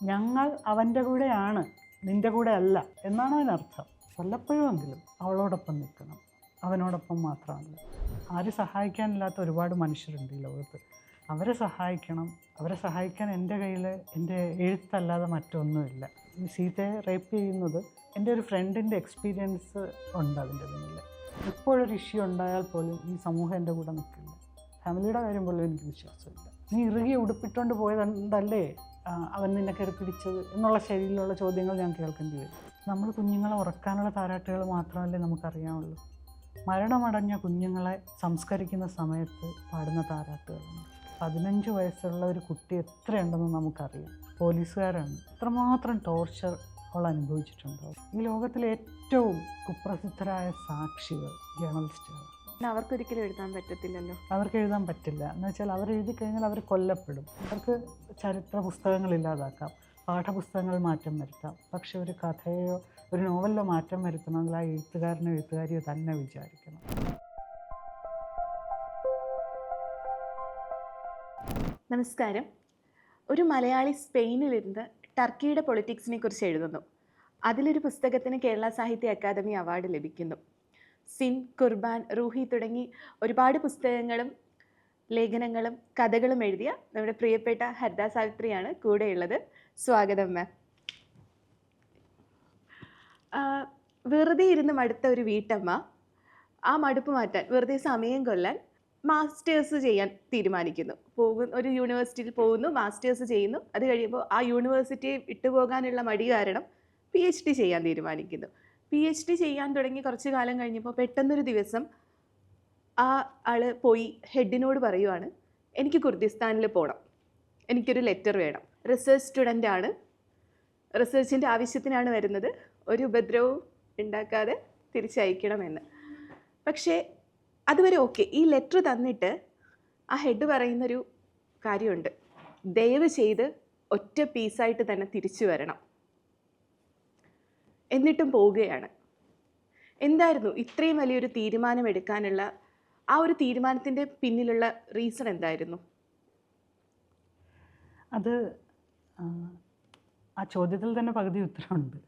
ഞങ്ങൾ അവൻ്റെ കൂടെയാണ്, നിൻ്റെ കൂടെ അല്ല എന്നാണ് അതിനർത്ഥം. വല്ലപ്പോഴുമെങ്കിലും അവളോടൊപ്പം നിൽക്കണം, അവനോടൊപ്പം മാത്രമല്ല. ആരും സഹായിക്കാനില്ലാത്ത ഒരുപാട് മനുഷ്യരുണ്ട് ഈ ലോകത്ത്. അവരെ സഹായിക്കണം. അവരെ സഹായിക്കാൻ എൻ്റെ കയ്യിൽ എൻ്റെ എഴുത്തല്ലാതെ മറ്റൊന്നുമില്ല. ഈ സീതയെ റേപ്പ് ചെയ്യുന്നത് എൻ്റെ ഒരു ഫ്രണ്ടിൻ്റെ എക്സ്പീരിയൻസ് ഉണ്ട് അതിൻ്റെ പിന്നിൽ. ഇപ്പോഴൊരു ഇഷ്യൂ ഉണ്ടായാൽ പോലും ഈ സമൂഹം എൻ്റെ കൂടെ നിൽക്കില്ല. ഫാമിലിയുടെ കാര്യം പോലും എനിക്ക് വിശ്വാസമില്ല. നീ ഇറുകി ഉടുപ്പിട്ടുകൊണ്ട് പോയതുണ്ടല്ലേ അവൻ നിന്നെ കയറി പിടിച്ചത് എന്നുള്ള ശൈലിയിലുള്ള ചോദ്യങ്ങൾ ഞാൻ കേൾക്കേണ്ടി വരും. നമ്മൾ കുഞ്ഞുങ്ങളെ ഉറക്കാനുള്ള താരാട്ടുകൾ മാത്രമല്ലേ നമുക്കറിയാവുള്ളൂ. മരണമടഞ്ഞ കുഞ്ഞുങ്ങളെ സംസ്കരിക്കുന്ന സമയത്ത് പാടുന്ന താരാട്ടുകളുണ്ട്. 15 വയസ്സുള്ള ഒരു കുട്ടി എത്രയുണ്ടെന്ന് നമുക്കറിയാം. പോലീസുകാരാണ്. എത്രമാത്രം ടോർച്ചർ അവൾ അനുഭവിച്ചിട്ടുണ്ടാവും. ഈ ലോകത്തിലെ ഏറ്റവും കുപ്രസിദ്ധരായ സാക്ഷികൾ ജേർണലിസ്റ്റുകൾ. അവർക്കൊരിക്കലും എഴുതാൻ പറ്റത്തില്ലല്ലോ. അവർക്ക് എഴുതാൻ പറ്റില്ല എന്ന് വെച്ചാൽ അവരെഴുതി കഴിഞ്ഞാൽ അവർ കൊല്ലപ്പെടും. അവർക്ക് ചരിത്ര പുസ്തകങ്ങൾ ഇല്ലാതാക്കാം, പാഠപുസ്തകങ്ങൾ മാറ്റം വരുത്താം. പക്ഷെ ഒരു കഥയോ ഒരു നോവലിലോ മാറ്റം വരുത്തണമെങ്കിൽ ആ എഴുത്തുകാരനോ എഴുത്തുകാരിയോ തന്നെ വിചാരിക്കണം. നമസ്കാരം. ഒരു മലയാളി സ്പെയിനിലിരുന്ന് ടർക്കിയുടെ പൊളിറ്റിക്സിനെ കുറിച്ച് എഴുതുന്നു. അതിലൊരു പുസ്തകത്തിന് കേരള സാഹിത്യ അക്കാദമി അവാർഡ് ലഭിക്കുന്നു. സിൻ, കുർബാൻ, റൂഹി തുടങ്ങി ഒരുപാട് പുസ്തകങ്ങളും ലേഖനങ്ങളും കഥകളും എഴുതിയ നമ്മുടെ പ്രിയപ്പെട്ട ഹരിത സാവിത്രിയാണ് കൂടെയുള്ളത്. സ്വാഗതം മാം. വെറുതെ ഇരുന്ന് മടുത്ത ഒരു വീട്ടമ്മ ആ മടുപ്പ് മാറ്റാൻ, വെറുതെ സമയം കൊല്ലാൻ മാസ്റ്റേഴ്സ് ചെയ്യാൻ തീരുമാനിക്കുന്നു. ഒരു യൂണിവേഴ്സിറ്റിയിൽ പോകുന്നു, മാസ്റ്റേഴ്സ് ചെയ്യുന്നു. അത് കഴിയുമ്പോൾ ആ യൂണിവേഴ്സിറ്റിയെ വിട്ടുപോകാനുള്ള മടി കാരണം PhD ചെയ്യാൻ തീരുമാനിക്കുന്നു. PhD ചെയ്യാൻ തുടങ്ങി കുറച്ച് കാലം കഴിഞ്ഞപ്പോൾ പെട്ടെന്നൊരു ദിവസം ആ ആള് പോയി ഹെഡിനോട് പറയുവാണ്, എനിക്ക് കുർദിസ്ഥാനിൽ പോകണം, എനിക്കൊരു ലെറ്റർ വേണം, റിസർച്ച് സ്റ്റുഡൻ്റ് ആണ്, റിസർച്ചിൻ്റെ ആവശ്യത്തിനാണ് വരുന്നത്, ഒരു ഉപദ്രവവും ഉണ്ടാക്കാതെ തിരിച്ചയക്കണമെന്ന്. പക്ഷേ അതുവരെ ഓക്കെ. ഈ ലെറ്റർ തന്നിട്ട് ആ ഹെഡ് പറയുന്നൊരു കാര്യമുണ്ട്, ദയവ് ചെയ്ത് ഒറ്റ പീസായിട്ട് തന്നെ തിരിച്ചു വരണം. എന്നിട്ടും പോവുകയാണ്. എന്തായിരുന്നു ഇത്രയും വലിയൊരു തീരുമാനം എടുക്കാനുള്ള ആ ഒരു തീരുമാനത്തിൻ്റെ പിന്നിലുള്ള റീസൺ എന്തായിരുന്നു? അത് ആ ചോദ്യത്തിൽ തന്നെ പകുതി ഉത്തരമുണ്ട്.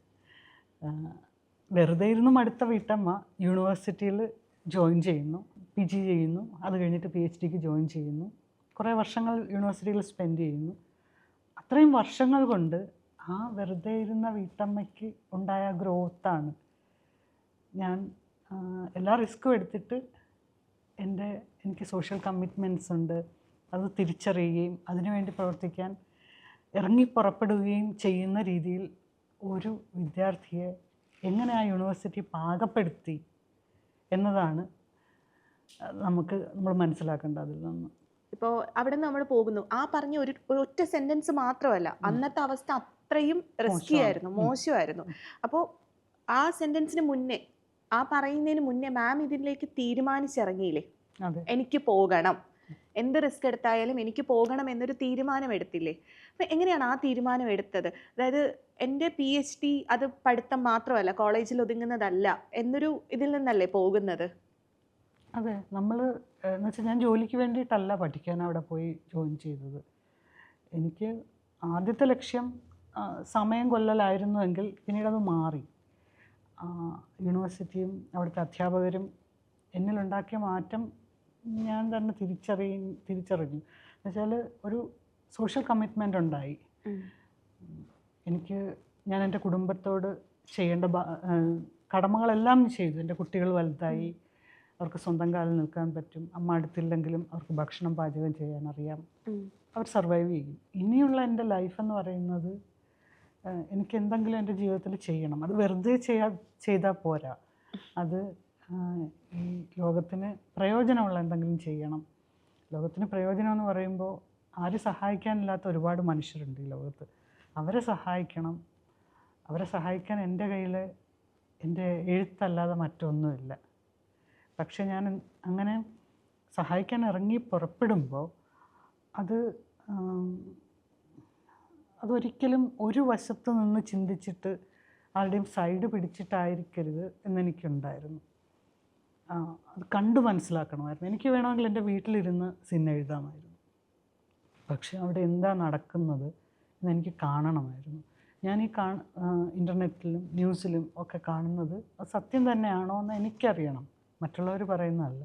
വെറുതെ ഇരുന്ന് മടുത്ത വീട്ടമ്മ യൂണിവേഴ്സിറ്റിയിൽ ജോയിൻ ചെയ്യുന്നു, PG ചെയ്യുന്നു, അത് കഴിഞ്ഞിട്ട് PhDക്ക് ജോയിൻ ചെയ്യുന്നു, കുറേ വർഷങ്ങൾ യൂണിവേഴ്സിറ്റിയിൽ സ്പെൻഡ് ചെയ്യുന്നു. അത്രയും വർഷങ്ങൾ കൊണ്ട് ആ വെറുതെ ഇരുന്ന വീട്ടമ്മയ്ക്ക് ഉണ്ടായ ഗ്രോത്താണ് ഞാൻ എല്ലാ റിസ്ക്കും എടുത്തിട്ട് എനിക്ക് സോഷ്യൽ കമ്മിറ്റ്മെൻറ്റ്സ് ഉണ്ട്, അത് തിരിച്ചറിയുകയും അതിനുവേണ്ടി പ്രവർത്തിക്കാൻ ഇറങ്ങി പുറപ്പെടുകയും ചെയ്യുന്ന രീതിയിൽ ഒരു വിദ്യാർത്ഥിയെ എങ്ങനെ ആ യൂണിവേഴ്സിറ്റി പാകപ്പെടുത്തി എന്നതാണ് നമ്മൾ മനസ്സിലാക്കേണ്ടത്. അതിൽ നിന്ന് ഇപ്പോൾ അവിടെ നിന്ന് നമ്മൾ പോകുന്നു, ആ പറഞ്ഞ ഒരു ഒറ്റ സെൻറ്റൻസ് മാത്രമല്ല, അന്നത്തെ അവസ്ഥ അത്രയും റിസ്കി ആയിരുന്നു, മോശമായിരുന്നു. അപ്പോൾ ആ സെൻറ്റൻസിന് മുന്നേ, ആ പറയുന്നതിന് മുന്നേ മാം ഇതിലേക്ക് തീരുമാനിച്ചിറങ്ങിയില്ലേ, എനിക്ക് പോകണം, എന്ത് റിസ്ക് എടുത്തായാലും എനിക്ക് പോകണം എന്നൊരു തീരുമാനം എടുത്തില്ലേ? അപ്പം എങ്ങനെയാണ് ആ തീരുമാനം എടുത്തത്? അതായത് എൻ്റെ PhD അത് പഠിത്തം മാത്രമല്ല, കോളേജിൽ ഒതുങ്ങുന്നതല്ല എന്നൊരു ഇതിൽ നിന്നല്ലേ പോകുന്നത്? അതെ, നമ്മൾ എന്ന് വെച്ചാൽ ഞാൻ ജോലിക്ക് വേണ്ടിയിട്ടല്ല പഠിക്കാൻ അവിടെ പോയി ജോയിൻ ചെയ്തത്. എനിക്ക് ആദ്യത്തെ ലക്ഷ്യം സമയം കൊല്ലലായിരുന്നുവെങ്കിൽ പിന്നീടത് മാറി. യൂണിവേഴ്സിറ്റിയും അവിടുത്തെ അധ്യാപകരും എന്നിലുണ്ടാക്കിയ മാറ്റം ഞാൻ തന്നെ തിരിച്ചറിഞ്ഞു. എന്നുവെച്ചാൽ ഒരു സോഷ്യൽ കമ്മിറ്റ്മെൻ്റ് ഉണ്ടായി. ഞാൻ എൻ്റെ കുടുംബത്തോട് ചെയ്യേണ്ട കടമകളെല്ലാം ചെയ്തു. എൻ്റെ കുട്ടികൾ വലുതായി, അവർക്ക് സ്വന്തം കാലിൽ നിൽക്കാൻ പറ്റും, അമ്മ അടുത്തില്ലെങ്കിലും അവർക്ക് ഭക്ഷണം പാചകം ചെയ്യാൻ അറിയാം, അവർ സർവൈവ് ചെയ്യും. ഇനിയുള്ള എൻ്റെ ലൈഫെന്ന് പറയുന്നത് എനിക്ക് എന്തെങ്കിലും എൻ്റെ ജീവിതത്തിൽ ചെയ്യണം. അത് വെറുതെ ചെയ്താൽ പോരാ, അത് ഈ ലോകത്തിന് പ്രയോജനമുള്ള എന്തെങ്കിലും ചെയ്യണം. ലോകത്തിന് പ്രയോജനം എന്ന് പറയുമ്പോൾ ആരും സഹായിക്കാനില്ലാത്ത ഒരുപാട് മനുഷ്യരുണ്ട് ഈ ലോകത്ത്. അവരെ സഹായിക്കണം. അവരെ സഹായിക്കാൻ എൻ്റെ കയ്യിൽ എൻ്റെ എഴുത്തല്ലാതെ മറ്റൊന്നുമില്ല. പക്ഷെ ഞാൻ അങ്ങനെ സഹായിക്കാൻ ഇറങ്ങി പുറപ്പെടുമ്പോൾ അതൊരിക്കലും ഒരു വശത്ത് നിന്ന് ചിന്തിച്ചിട്ട് ആരുടെയും സൈഡ് പിടിച്ചിട്ടായിരിക്കരുത് എന്നെനിക്കുണ്ടായിരുന്നു. അത് കണ്ടു മനസ്സിലാക്കണമായിരുന്നു. എനിക്ക് വേണമെങ്കിൽ എൻ്റെ വീട്ടിലിരുന്ന് സിൻ എഴുതാമായിരുന്നു. പക്ഷെ അവിടെ എന്താ നടക്കുന്നത് എന്നെനിക്ക് കാണണമായിരുന്നു. ഞാൻ ഈ ഇൻ്റർനെറ്റിലും ന്യൂസിലും ഒക്കെ കാണുന്നത് അത് സത്യം തന്നെയാണോ എന്ന് എനിക്കറിയണം, മറ്റുള്ളവർ പറയുന്നതല്ല.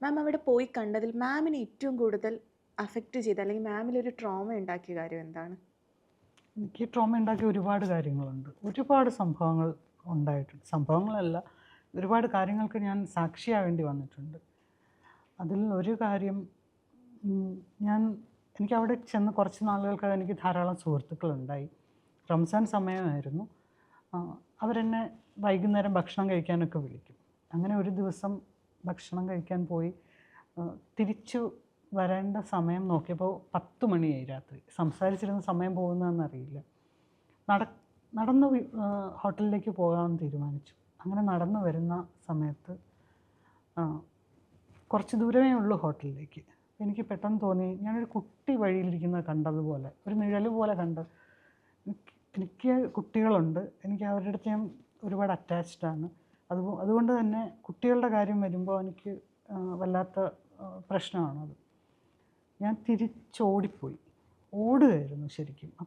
മാം അവിടെ പോയി കണ്ടതിൽ മാമിനെ ഏറ്റവും കൂടുതൽ അഫക്റ്റ് ചെയ്ത അല്ലെങ്കിൽ മാമിലൊരു ട്രോമ ഉണ്ടാക്കിയ കാര്യം എന്താണ്? എനിക്ക് ട്രോമ ഉണ്ടാക്കിയ ഒരുപാട് കാര്യങ്ങളുണ്ട്. ഒരുപാട് സംഭവങ്ങൾ ഉണ്ടായിട്ടുണ്ട്. സംഭവങ്ങളല്ല, ഒരുപാട് കാര്യങ്ങൾക്ക് ഞാൻ സാക്ഷിയാവേണ്ടി വന്നിട്ടുണ്ട്. അതിൽ ഒരു കാര്യം, എനിക്ക് അവിടെ ചെന്ന് കുറച്ച് നാളുകൾക്കകം എനിക്ക് ധാരാളം സുഹൃത്തുക്കളുണ്ടായി. റംസാൻ സമയമായിരുന്നു. അവരെന്നെ വൈകുന്നേരം ഭക്ഷണം കഴിക്കാനൊക്കെ വിളിക്കും. അങ്ങനെ ഒരു ദിവസം ഭക്ഷണം കഴിക്കാൻ പോയി തിരിച്ചു വരേണ്ട സമയം നോക്കിയപ്പോൾ 10 മണിയായി രാത്രി. സംസാരിച്ചിരുന്ന സമയം പോകുന്നതെന്നറിയില്ല. നടന്ന് ഹോട്ടലിലേക്ക് പോകാമെന്ന് തീരുമാനിച്ചു. അങ്ങനെ നടന്നു വരുന്ന സമയത്ത് കുറച്ച് ദൂരമേ ഉള്ളൂ ഹോട്ടലിലേക്ക്. എനിക്ക് പെട്ടെന്ന് തോന്നി, ഞാനൊരു കുട്ടി വഴിയിലിരിക്കുന്നത് കണ്ടതുപോലെ, ഒരു നിഴൽ പോലെ കണ്ട്. എനിക്ക് കുട്ടികളുണ്ട്, എനിക്ക് അവരുടെ അടുത്ത് ഞാൻ ഒരുപാട് അറ്റാച്ച്ഡാണ്. അതുകൊണ്ട് തന്നെ കുട്ടികളുടെ കാര്യം വരുമ്പോൾ എനിക്ക് വല്ലാത്ത പ്രശ്നമാണത്. ഞാൻ തിരിച്ചോടിപ്പോയി, ഓടുകയായിരുന്നു ശരിക്കും. ആ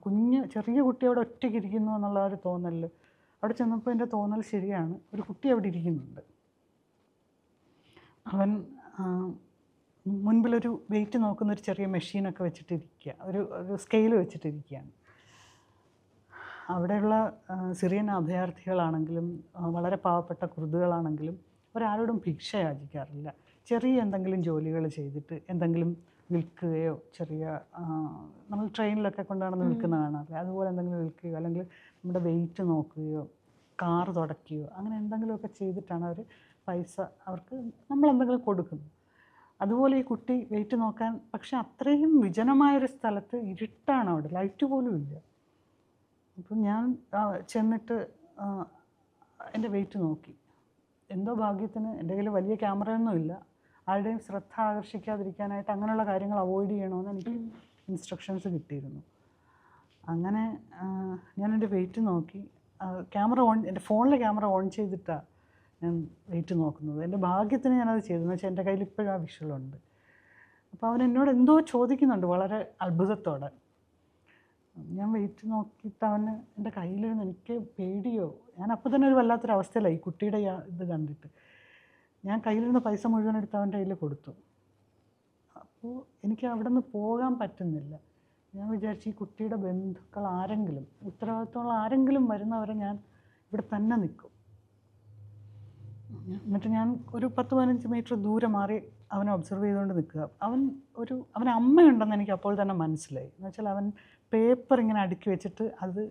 ചെറിയ കുട്ടി അവിടെ ഒറ്റയ്ക്ക് ഇരിക്കുന്നു എന്നുള്ള ഒരു തോന്നൽ, അവിടെ ചെന്നപ്പോൾ എൻ്റെ തോന്നൽ ശരിയാണ്, ഒരു കുട്ടി അവിടെ ഇരിക്കുന്നുണ്ട്. അവൻ മുൻപിലൊരു വെയിറ്റ് നോക്കുന്ന ഒരു ചെറിയ മെഷീനൊക്കെ വെച്ചിട്ടിരിക്കുക, ഒരു സ്കെയിൽ വെച്ചിട്ടിരിക്കുകയാണ്. അവിടെയുള്ള സിറിയൻ അഭയാർത്ഥികളാണെങ്കിലും വളരെ പാവപ്പെട്ട കുർദുകളാണെങ്കിലും ഒരാളോടും ഭിക്ഷ യാചിക്കാറില്ല. ചെറിയ എന്തെങ്കിലും ജോലികൾ ചെയ്തിട്ട് എന്തെങ്കിലും വിൽക്കുകയോ, ചെറിയ നമ്മൾ ട്രെയിനിലൊക്കെ കൊണ്ടാണെന്ന് വിൽക്കുന്ന കാണാറില്ല, അതുപോലെ എന്തെങ്കിലും വിൽക്കുകയോ അല്ലെങ്കിൽ നമ്മുടെ വെയിറ്റ് നോക്കുകയോ കാർ തുടയ്ക്കുകയോ അങ്ങനെ എന്തെങ്കിലുമൊക്കെ ചെയ്തിട്ടാണ് അവർ പൈസ, അവർക്ക് നമ്മളെന്തെങ്കിലും കൊടുക്കുന്നു. അതുപോലെ ഈ കുട്ടി വെയിറ്റ് നോക്കാൻ, പക്ഷെ അത്രയും വിജനമായൊരു സ്ഥലത്ത് ഇരുട്ടാണ്, അവിടെ ലൈറ്റ് പോലും ഇല്ല. അപ്പം ഞാൻ ചെന്നിട്ട് എൻ്റെ വെയിറ്റ് നോക്കി. എന്തോ ഭാഗ്യത്തിന് എൻ്റെ കയ്യിൽ വലിയ ക്യാമറയൊന്നും ഇല്ല, ആരുടെയും ശ്രദ്ധ ആകർഷിക്കാതിരിക്കാനായിട്ട് അങ്ങനെയുള്ള കാര്യങ്ങൾ അവോയ്ഡ് ചെയ്യണമെന്ന് എനിക്ക് ഇൻസ്ട്രക്ഷൻസ് കിട്ടിയിരുന്നു. അങ്ങനെ ഞാൻ എൻ്റെ വെയിറ്റ് നോക്കി. എൻ്റെ ഫോണിലെ ക്യാമറ ഓൺ ചെയ്തിട്ടാണ് ഞാൻ വെയിറ്റ് നോക്കുന്നത്. എൻ്റെ ഭാഗ്യത്തിന് ഞാനത് ചെയ്തതെന്ന് വെച്ചാൽ എൻ്റെ കയ്യിൽ ഇപ്പോഴും ആ വിഷ്വലുണ്ട്. അപ്പോൾ അവൻ എന്നോട് എന്തോ ചോദിക്കുന്നുണ്ട് വളരെ അത്ഭുതത്തോടെ. ഞാൻ വെയിറ്റ് നോക്കിയിട്ട് അവന് എൻ്റെ കയ്യിലിരുന്ന്, എനിക്ക് പേടിയോ, ഞാൻ അപ്പോൾ തന്നെ ഒരു വല്ലാത്തൊരവസ്ഥയിലായി ഈ കുട്ടിയുടെ ഇത് കണ്ടിട്ട്. ഞാൻ കയ്യിലിരുന്ന പൈസ മുഴുവൻ എടുത്ത് അവൻ്റെ കയ്യിൽ കൊടുത്തു. അപ്പോൾ എനിക്ക് അവിടെ നിന്ന് പോകാൻ പറ്റുന്നില്ല. ഞാൻ വിചാരിച്ചു ഈ കുട്ടിയുടെ ബന്ധുക്കൾ ആരെങ്കിലും, ഉത്തരവാദിത്തമുള്ള ആരെങ്കിലും വരുന്നവരെ ഞാൻ ഇവിടെ തന്നെ നിൽക്കും. എന്നിട്ട് ഞാൻ ഒരു 10-15 മീറ്റർ ദൂരെ മാറി അവനെ ഒബ്സർവ് ചെയ്തുകൊണ്ട് നിൽക്കുക. അവന് അമ്മയുണ്ടെന്ന് എനിക്ക് അപ്പോൾ തന്നെ മനസ്സിലായി. എന്ന് വെച്ചാൽ അവൻ പേപ്പർ ഇങ്ങനെ അടുക്കി വെച്ചിട്ട് അത്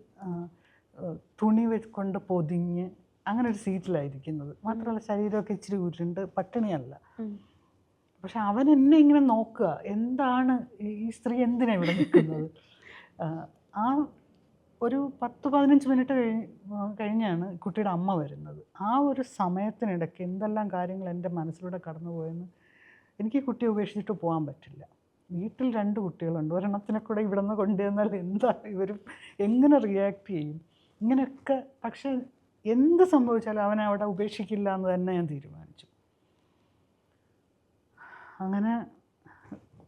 തുണി കൊണ്ട് പൊതിഞ്ഞ് അങ്ങനെ ഒരു സീറ്റിലായിരിക്കുന്നത്. മാത്രമല്ല ശരീരമൊക്കെ ഇച്ചിരി ഉരുണ്ട്, പട്ടിണിയല്ല. പക്ഷെ അവൻ എന്നെ ഇങ്ങനെ നോക്കുക, എന്താണ് ഈ സ്ത്രീ എന്തിനാണ് ഇവിടെ നിൽക്കുന്നത്. ആ ഒരു 10-15 മിനിറ്റ് കഴിഞ്ഞാണ് കുട്ടിയുടെ അമ്മ വരുന്നത്. ആ ഒരു സമയത്തിനിടയ്ക്ക് എന്തെല്ലാം കാര്യങ്ങൾ എൻ്റെ മനസ്സിലൂടെ കടന്നു പോയെന്ന്. എനിക്ക് കുട്ടിയെ ഉപേക്ഷിച്ചിട്ട് പോകാൻ പറ്റില്ല. വീട്ടിൽ 2 കുട്ടികളുണ്ട്, ഒരെണ്ണത്തിനെ കൂടെ ഇവിടെ നിന്ന് കൊണ്ടുവന്നാൽ എന്താണ് ഇവരും എങ്ങനെ റിയാക്ട് ചെയ്യും, ഇങ്ങനെയൊക്കെ. പക്ഷെ എന്ത് സംഭവിച്ചാലും അവനെ അവിടെ ഉപേക്ഷിക്കില്ല എന്ന് തന്നെ ഞാൻ തീരുമാനിച്ചു. അങ്ങനെ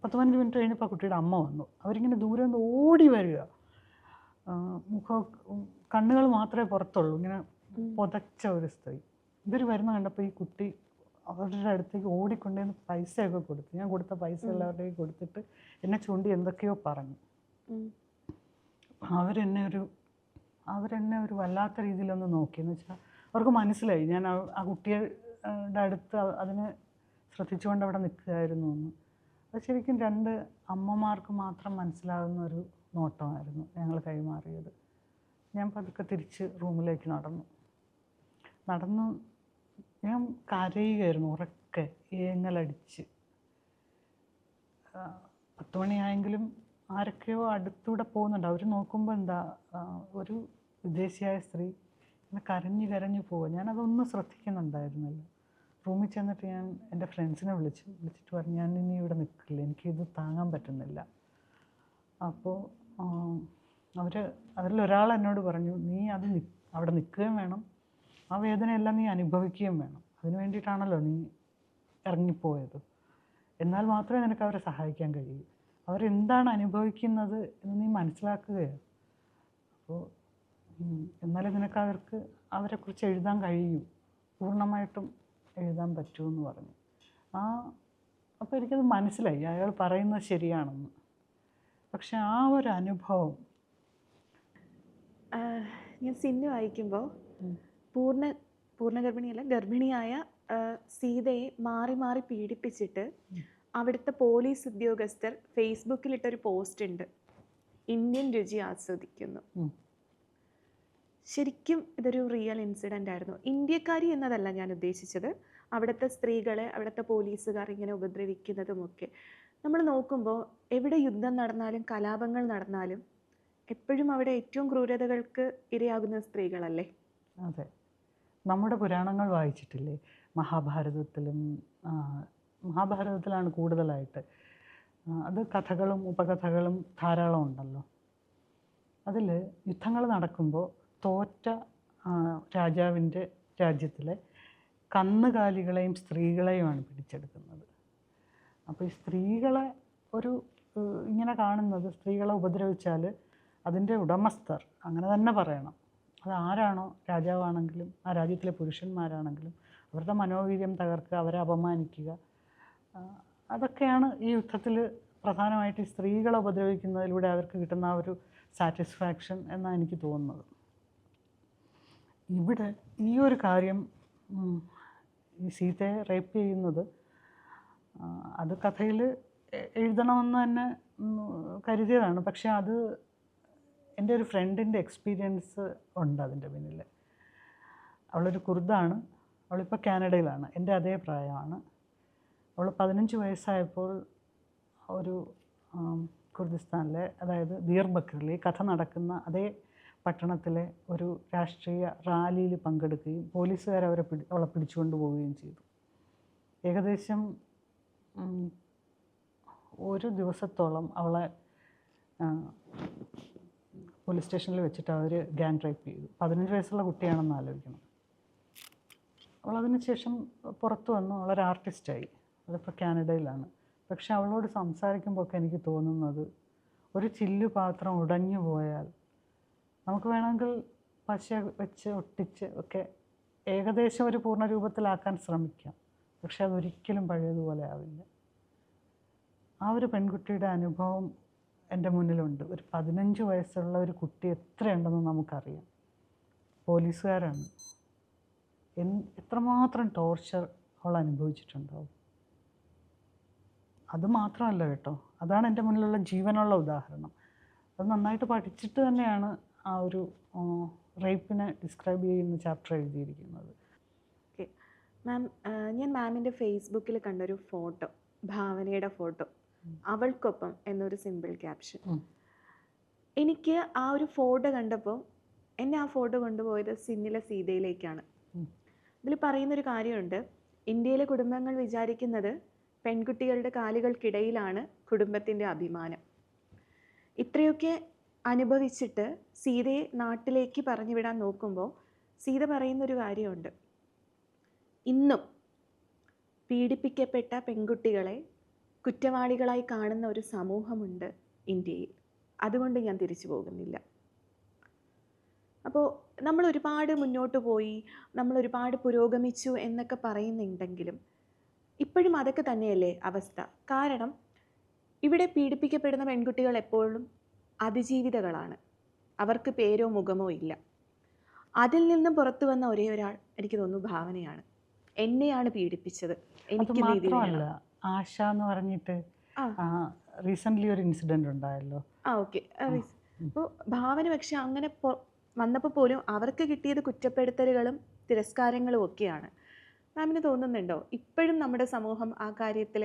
10-15 മിനിറ്റ് കഴിഞ്ഞപ്പോൾ കുട്ടിയുടെ അമ്മ വന്നു. അവരിങ്ങനെ ദൂരെ നിന്ന് ഓടി വരിക, കണ്ണുകൾ മാത്രമേ പുറത്തുള്ളൂ, ഇങ്ങനെ പുതച്ച ഒരു സ്ത്രീ. ഇവർ വരുന്ന കണ്ടപ്പോൾ ഈ കുട്ടി അവരുടെ അടുത്തേക്ക് ഓടിക്കൊണ്ടുവന്ന് പൈസയൊക്കെ കൊടുത്തു. ഞാൻ കൊടുത്ത പൈസ എല്ലാവരുടെയും കൊടുത്തിട്ട് എന്നെ ചൂണ്ടി എന്തൊക്കെയോ പറഞ്ഞു. അവരെന്നെ ഒരു വല്ലാത്ത രീതിയിലൊന്ന് നോക്കിയെന്ന് വെച്ചാൽ അവർക്ക് മനസ്സിലായി ഞാൻ ആ കുട്ടിയുടെ അടുത്ത് അതിനെ ശ്രദ്ധിച്ചുകൊണ്ട് അവിടെ നിൽക്കുകയായിരുന്നു എന്ന്. അത് ശരിക്കും 2 അമ്മമാർക്ക് മാത്രം മനസ്സിലാകുന്ന ഒരു നോട്ടമായിരുന്നു ഞങ്ങൾ കൈമാറിയത്. ഞാൻ പതുക്കെ തിരിച്ച് റൂമിലേക്ക് നടന്നു ഞാൻ കരയുകയായിരുന്നു ഉറക്കെ, ഏങ്ങലടിച്ച്. 10 മണിയായെങ്കിലും ആരൊക്കെയോ അടുത്തൂടെ പോകുന്നുണ്ട്. അവർ നോക്കുമ്പോൾ എന്താ ഒരു വിദേശിയായ സ്ത്രീ ഇങ്ങനെ കരഞ്ഞു പോവുക. ഞാനതൊന്നും ശ്രദ്ധിക്കുന്നുണ്ടായിരുന്നില്ല. റൂമിൽ ചെന്നിട്ട് ഞാൻ എൻ്റെ ഫ്രണ്ട്സിനെ വിളിച്ചിട്ട് പറഞ്ഞു, ഞാൻ ഇനി ഇവിടെ നിൽക്കില്ല, എനിക്കിത് താങ്ങാൻ പറ്റുന്നില്ല. അപ്പോൾ അവരിലൊരാൾ എന്നോട് പറഞ്ഞു, നീ അവിടെ നിൽക്കുകയും വേണം, ആ വേദനയെല്ലാം നീ അനുഭവിക്കുകയും വേണം, അതിന് വേണ്ടിയിട്ടാണല്ലോ നീ ഇറങ്ങിപ്പോയത്, എന്നാൽ മാത്രമേ നിനക്ക് അവരെ സഹായിക്കാൻ കഴിയൂ. അവരെന്താണ് അനുഭവിക്കുന്നത് എന്ന് നീ മനസ്സിലാക്കുകയാണ്. അപ്പോൾ എന്നാലും നിനക്ക് അവരെക്കുറിച്ച് എഴുതാൻ കഴിയൂ, പൂർണ്ണമായിട്ടും എഴുതാൻ പറ്റുമെന്ന് പറഞ്ഞു. അപ്പോൾ എനിക്കത് മനസ്സിലായി അയാൾ പറയുന്നത് ശരിയാണെന്ന്. പക്ഷെ ആ ഒരു അനുഭവം ഞാൻ സിന്നു വായിക്കുമ്പോൾ പൂർണ്ണഗർഭിണിയല്ല, ഗർഭിണിയായ സീതയെ മാറി മാറി പീഡിപ്പിച്ചിട്ട് അവിടുത്തെ പോലീസ് ഉദ്യോഗസ്ഥർ ഫേസ്ബുക്കിലിട്ടൊരു പോസ്റ്റ് ഉണ്ട്, ഇന്ത്യൻ രുചി ആസ്വദിക്കുന്നു. ശരിക്കും ഇതൊരു റിയൽ ഇൻസിഡൻ്റ് ആയിരുന്നു. ഇന്ത്യക്കാരി എന്നതല്ല ഞാൻ ഉദ്ദേശിച്ചത്, അവിടുത്തെ സ്ത്രീകളെ അവിടുത്തെ പോലീസുകാർ ഇങ്ങനെ ഉപദ്രവിക്കുന്നതുമൊക്കെ നമ്മൾ നോക്കുമ്പോൾ എവിടെ യുദ്ധം നടന്നാലും കലാപങ്ങൾ നടന്നാലും എപ്പോഴും അവിടെ ഏറ്റവും ക്രൂരതകൾക്ക് ഇരയാകുന്ന സ്ത്രീകളല്ലേ? അതെ, നമ്മുടെ പുരാണങ്ങൾ വായിച്ചിട്ടില്ലേ? മഹാഭാരതത്തിലാണ് കൂടുതലായിട്ട്. അത് കഥകളും ഉപകഥകളും ധാരാളം ഉണ്ടല്ലോ. അതിൽ യുദ്ധങ്ങൾ നടക്കുമ്പോൾ തോറ്റ രാജാവിൻ്റെ രാജ്യത്തിലെ കന്നുകാലികളെയും സ്ത്രീകളെയുമാണ് പിടിച്ചെടുക്കുന്നത്. അപ്പോൾ ഈ സ്ത്രീകളെ ഇങ്ങനെ കാണുന്നത്, സ്ത്രീകളെ ഉപദ്രവിച്ചാൽ അതിൻ്റെ ഉടമസ്ഥർ, അങ്ങനെ തന്നെ പറയണം, അത് ആരാണോ, രാജാവാണെങ്കിലും ആ രാജ്യത്തിലെ പുരുഷന്മാരാണെങ്കിലും അവരുടെ മനോവീര്യം തകർക്കുക, അവരെ അപമാനിക്കുക, അതൊക്കെയാണ് ഈ യുദ്ധത്തിൽ പ്രധാനമായിട്ട് ഈ സ്ത്രീകളെ ഉപദ്രവിക്കുന്നതിലൂടെ അവർക്ക് കിട്ടുന്ന ആ ഒരു സാറ്റിസ്ഫാക്ഷൻ എന്നാണ് എനിക്ക് തോന്നുന്നത്. ഇവിടെ ഈ ഒരു കാര്യം, ഈ സീതയെ റേപ്പ് ചെയ്യുന്നത്, അത് കഥയിൽ എഴുതണമെന്ന് തന്നെ കരുതിയതാണ്. പക്ഷേ അത് എൻ്റെ ഒരു ഫ്രണ്ടിൻ്റെ എക്സ്പീരിയൻസ് ഉണ്ട് അതിൻ്റെ പിന്നിൽ. അവളൊരു കുർദാണ്, അവളിപ്പോൾ കാനഡയിലാണ്, എൻ്റെ അതേ പ്രായമാണ്. അവൾ 15 വയസ്സായപ്പോൾ ഒരു കുർദിസ്ഥാനിലെ, അതായത് ദിയർബക്കറിൽ ഈ കഥ നടക്കുന്ന അതേ പട്ടണത്തിലെ ഒരു രാഷ്ട്രീയ റാലിയിൽ പങ്കെടുക്കുകയും പോലീസുകാർ അവളെ പിടിച്ചുകൊണ്ട് പോവുകയും ചെയ്തു. ഏകദേശം ഒരു ദിവസത്തോളം അവളെ പോലീസ് സ്റ്റേഷനിൽ വെച്ചിട്ട് അവർ ഗ്യാങ് റേപ്പ് ചെയ്തു. 15 വയസ്സുള്ള കുട്ടിയാണെന്ന് ആലോചിക്കണം. അവളതിന് ശേഷം പുറത്തു വന്നു, അവളൊരു ആർട്ടിസ്റ്റായി, അതിപ്പോൾ കാനഡയിലാണ്. പക്ഷെ അവളോട് സംസാരിക്കുമ്പോഴൊക്കെ എനിക്ക് തോന്നുന്നത്, ഒരു ചില്ലു പാത്രം ഉടഞ്ഞു പോയാൽ നമുക്ക് വേണമെങ്കിൽ പശ വെച്ച് ഒട്ടിച്ച് ഒക്കെ ഏകദേശം ഒരു പൂർണ്ണ രൂപത്തിലാക്കാൻ ശ്രമിക്കാം. പക്ഷെ അതൊരിക്കലും പഴയതുപോലെ ആവില്ല. ആ ഒരു പെൺകുട്ടിയുടെ അനുഭവം എൻ്റെ മുന്നിലുണ്ട്. ഒരു 15 വയസ്സുള്ള ഒരു കുട്ടി എത്രയുണ്ടെന്ന് നമുക്കറിയാം. പോലീസുകാരാണ്. എത്രമാത്രം ടോർച്ചർ അവൾ അനുഭവിച്ചിട്ടുണ്ടാവും. അത് മാത്രമല്ല കേട്ടോ, അതാണ് എൻ്റെ മുന്നിലുള്ള ജീവനുള്ള ഉദാഹരണം. അത് നന്നായിട്ട് പഠിച്ചിട്ട് തന്നെയാണ് ആ ഒരു റേപ്പിനെ ഡിസ്ക്രൈബ് ചെയ്യുന്ന ചാപ്റ്റർ എഴുതിയിരിക്കുന്നത്. ഓക്കെ മാം, ഞാൻ മാമിൻ്റെ ഫേസ്ബുക്കിൽ കണ്ടൊരു ഫോട്ടോ, ഭാവനയുടെ ഫോട്ടോ, അവൾക്കൊപ്പം എന്നൊരു സിമ്പിൾ ക്യാപ്ഷൻ. എനിക്ക് ആ ഒരു ഫോട്ടോ കണ്ടപ്പോൾ എന്നെ ആ ഫോട്ടോ കൊണ്ടുപോയത് സിന്നിലെ സീതയിലേക്കാണ്. ഇതിൽ പറയുന്നൊരു കാര്യമുണ്ട്, ഇന്ത്യയിലെ കുടുംബങ്ങൾ വിചാരിക്കുന്നത് പെൺകുട്ടികളുടെ കാലുകൾക്കിടയിലാണ് കുടുംബത്തിൻ്റെ അഭിമാനം. ഇത്രയൊക്കെ അനുഭവിച്ചിട്ട് സീതയെ നാട്ടിലേക്ക് പറഞ്ഞു വിടാൻ നോക്കുമ്പോൾ സീത പറയുന്നൊരു കാര്യമുണ്ട്, ഇന്നും പീഡിപ്പിക്കപ്പെട്ട പെൺകുട്ടികളെ കുറ്റവാളികളായി കാണുന്ന ഒരു സമൂഹമുണ്ട് ഇന്ത്യയിൽ, അതുകൊണ്ട് ഞാൻ തിരിച്ചു പോകുന്നില്ല. അപ്പോൾ നമ്മൾ ഒരുപാട് മുന്നോട്ട് പോയി, നമ്മൾ ഒരുപാട് പുരോഗമിച്ചു എന്നൊക്കെ പറയുന്നുണ്ടെങ്കിലും ഇപ്പോഴും അതൊക്കെ തന്നെയല്ലേ അവസ്ഥ? കാരണം ഇവിടെ പീഡിപ്പിക്കപ്പെടുന്ന പെൺകുട്ടികൾ എപ്പോഴും അതിജീവിതകളാണ്, അവർക്ക് പേരോ മുഖമോ ഇല്ല. അതിൽ നിന്നും പുറത്തു വന്ന ഒരേ ഒരാൾ എനിക്ക് തോന്നുന്നു ഭാവനയാണ്. എന്നെയാണ് പീഡിപ്പിച്ചത്, എനിക്ക് നീതി വേണം. ആശ എന്ന് പറഞ്ഞിട്ട് റീസെൻ്റ്ലി ഒരു ഇൻസിഡൻറ്റ് ഉണ്ടായല്ലോ. ഓക്കെ. അപ്പോൾ ഭാവന പക്ഷെ അങ്ങനെ വന്നപ്പോൾ പോലും അവർക്ക് കിട്ടിയത് കുറ്റപ്പെടുത്തലുകളും തിരസ്കാരങ്ങളും ഒക്കെയാണ്. മാമിന് തോന്നുന്നുണ്ടോ ഇപ്പോഴും നമ്മുടെ സമൂഹം ആ കാര്യത്തിൽ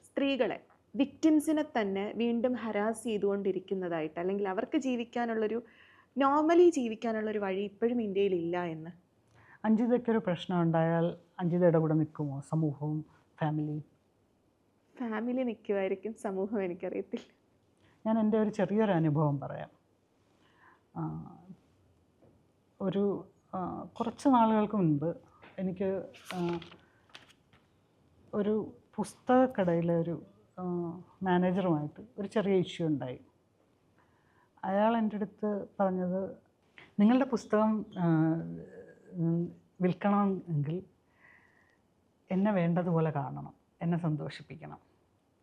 സ്ത്രീകളെ, വിക്ടിംസിനെ തന്നെ വീണ്ടും ഹരാസ് ചെയ്തുകൊണ്ടിരിക്കുന്നതായിട്ട്, അല്ലെങ്കിൽ അവർക്ക് ജീവിക്കാനുള്ളൊരു, നോർമലി ജീവിക്കാനുള്ളൊരു വഴി ഇപ്പോഴും ഇന്ത്യയിൽ ഇല്ല എന്ന്? അഞ്ജിതയ്ക്കൊരു പ്രശ്നം ഉണ്ടായാൽ അഞ്ജിതയുടെ കൂടെ നിൽക്കുമോ സമൂഹവും ഫാമിലിയും? ഫാമിലി നിൽക്കുമായിരിക്കും, സമൂഹം എനിക്കറിയത്തില്ല. ഞാൻ എൻ്റെ ഒരു ചെറിയൊരു അനുഭവം പറയാം. കുറച്ച് നാളുകൾക്ക് മുൻപ് എനിക്ക് ഒരു പുസ്തകക്കടയിലെ ഒരു മാനേജറുമായിട്ട് ഒരു ചെറിയ ഇഷ്യൂ ഉണ്ടായി. അയാൾ എൻ്റെ അടുത്ത് പറഞ്ഞത്, നിങ്ങളുടെ പുസ്തകം വിൽക്കണമെങ്കിൽ എന്നെ വേണ്ടതുപോലെ കാണണം, എന്നെ സന്തോഷിപ്പിക്കണം.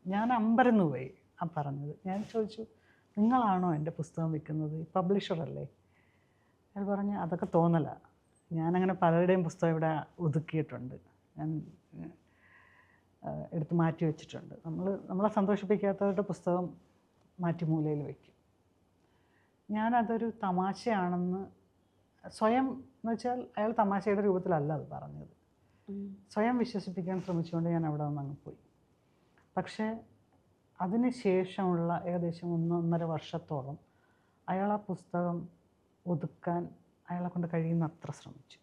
ഞാൻ അമ്പരന്ന് പോയി ആ പറഞ്ഞത്. ഞാൻ ചോദിച്ചു, നിങ്ങളാണോ എൻ്റെ പുസ്തകം വിൽക്കുന്നത്, പബ്ലിഷറല്ലേ? അയാൾ പറഞ്ഞ്, അതൊക്കെ തോന്നലാണ്, ഞാനങ്ങനെ പലരുടെയും പുസ്തകം ഇവിടെ ഒതുക്കിയിട്ടുണ്ട്, ഞാൻ എടുത്ത് മാറ്റി വെച്ചിട്ടുണ്ട്. നമ്മളെ സന്തോഷിപ്പിക്കാത്തവരുടെ പുസ്തകം മാറ്റി മൂലയിൽ വയ്ക്കും. ഞാനതൊരു തമാശയാണെന്ന് സ്വയം, എന്ന് വെച്ചാൽ അയാൾ തമാശയുടെ രൂപത്തിലല്ല അത് പറഞ്ഞത്, സ്വയം വിശ്വസിപ്പിക്കാൻ ശ്രമിച്ചുകൊണ്ട് ഞാൻ അവിടെ നിന്ന് അങ്ങ് പോയി. പക്ഷേ അതിന് ശേഷമുള്ള ഏകദേശം 1.5 വർഷത്തോളം അയാൾ ആ പുസ്തകം ഒതുക്കാൻ അയാളെ കൊണ്ട് കഴിയുന്നത്ര ശ്രമിച്ചു.